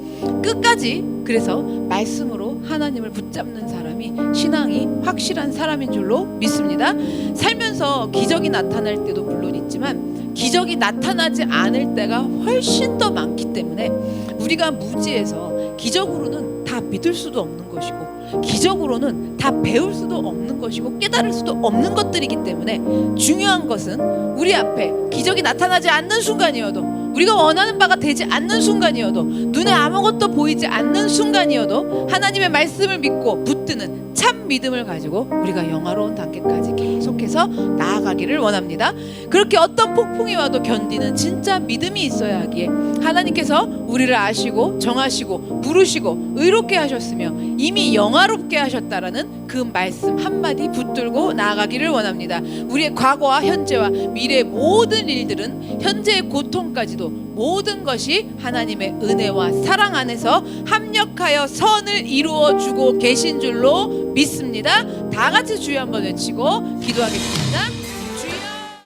Speaker 1: 끝까지 그래서 말씀으로 하나님을 붙잡는 사람이 신앙이 확실한 사람인 줄로 믿습니다. 살면서 기적이 나타날 때도 물론 있지만 기적이 나타나지 않을 때가 훨씬 더 많기 때문에 우리가 무지해서 기적으로는 다 믿을 수도 없는 것이고 기적으로는 다 배울 수도 없는 것이고 깨달을 수도 없는 것들이기 때문에 중요한 것은 우리 앞에 기적이 나타나지 않는 순간이어도, 우리가 원하는 바가 되지 않는 순간이어도, 눈에 아무것도 보이지 않는 순간이어도 하나님의 말씀을 믿고 붙드는 참 믿음을 가지고 우리가 영화로운 단계까지 계속해서 나아가기를 원합니다. 그렇게 어떤 폭풍이 와도 견디는 진짜 믿음이 있어야 하기에 하나님께서 우리를 아시고 정하시고 부르시고 의롭게 하셨으며 이미 영화롭게 하셨다라는 그 말씀 한마디 붙들고 나아가기를 원합니다. 우리의 과거와 현재와 미래의 모든 일들은 현재의 고통까지도 모든 것이 하나님의 은혜와 사랑 안에서 합력하여 선을 이루어 주고 계신 줄로 믿습니다. 다 같이 주여 한번 외치고 기도하겠습니다.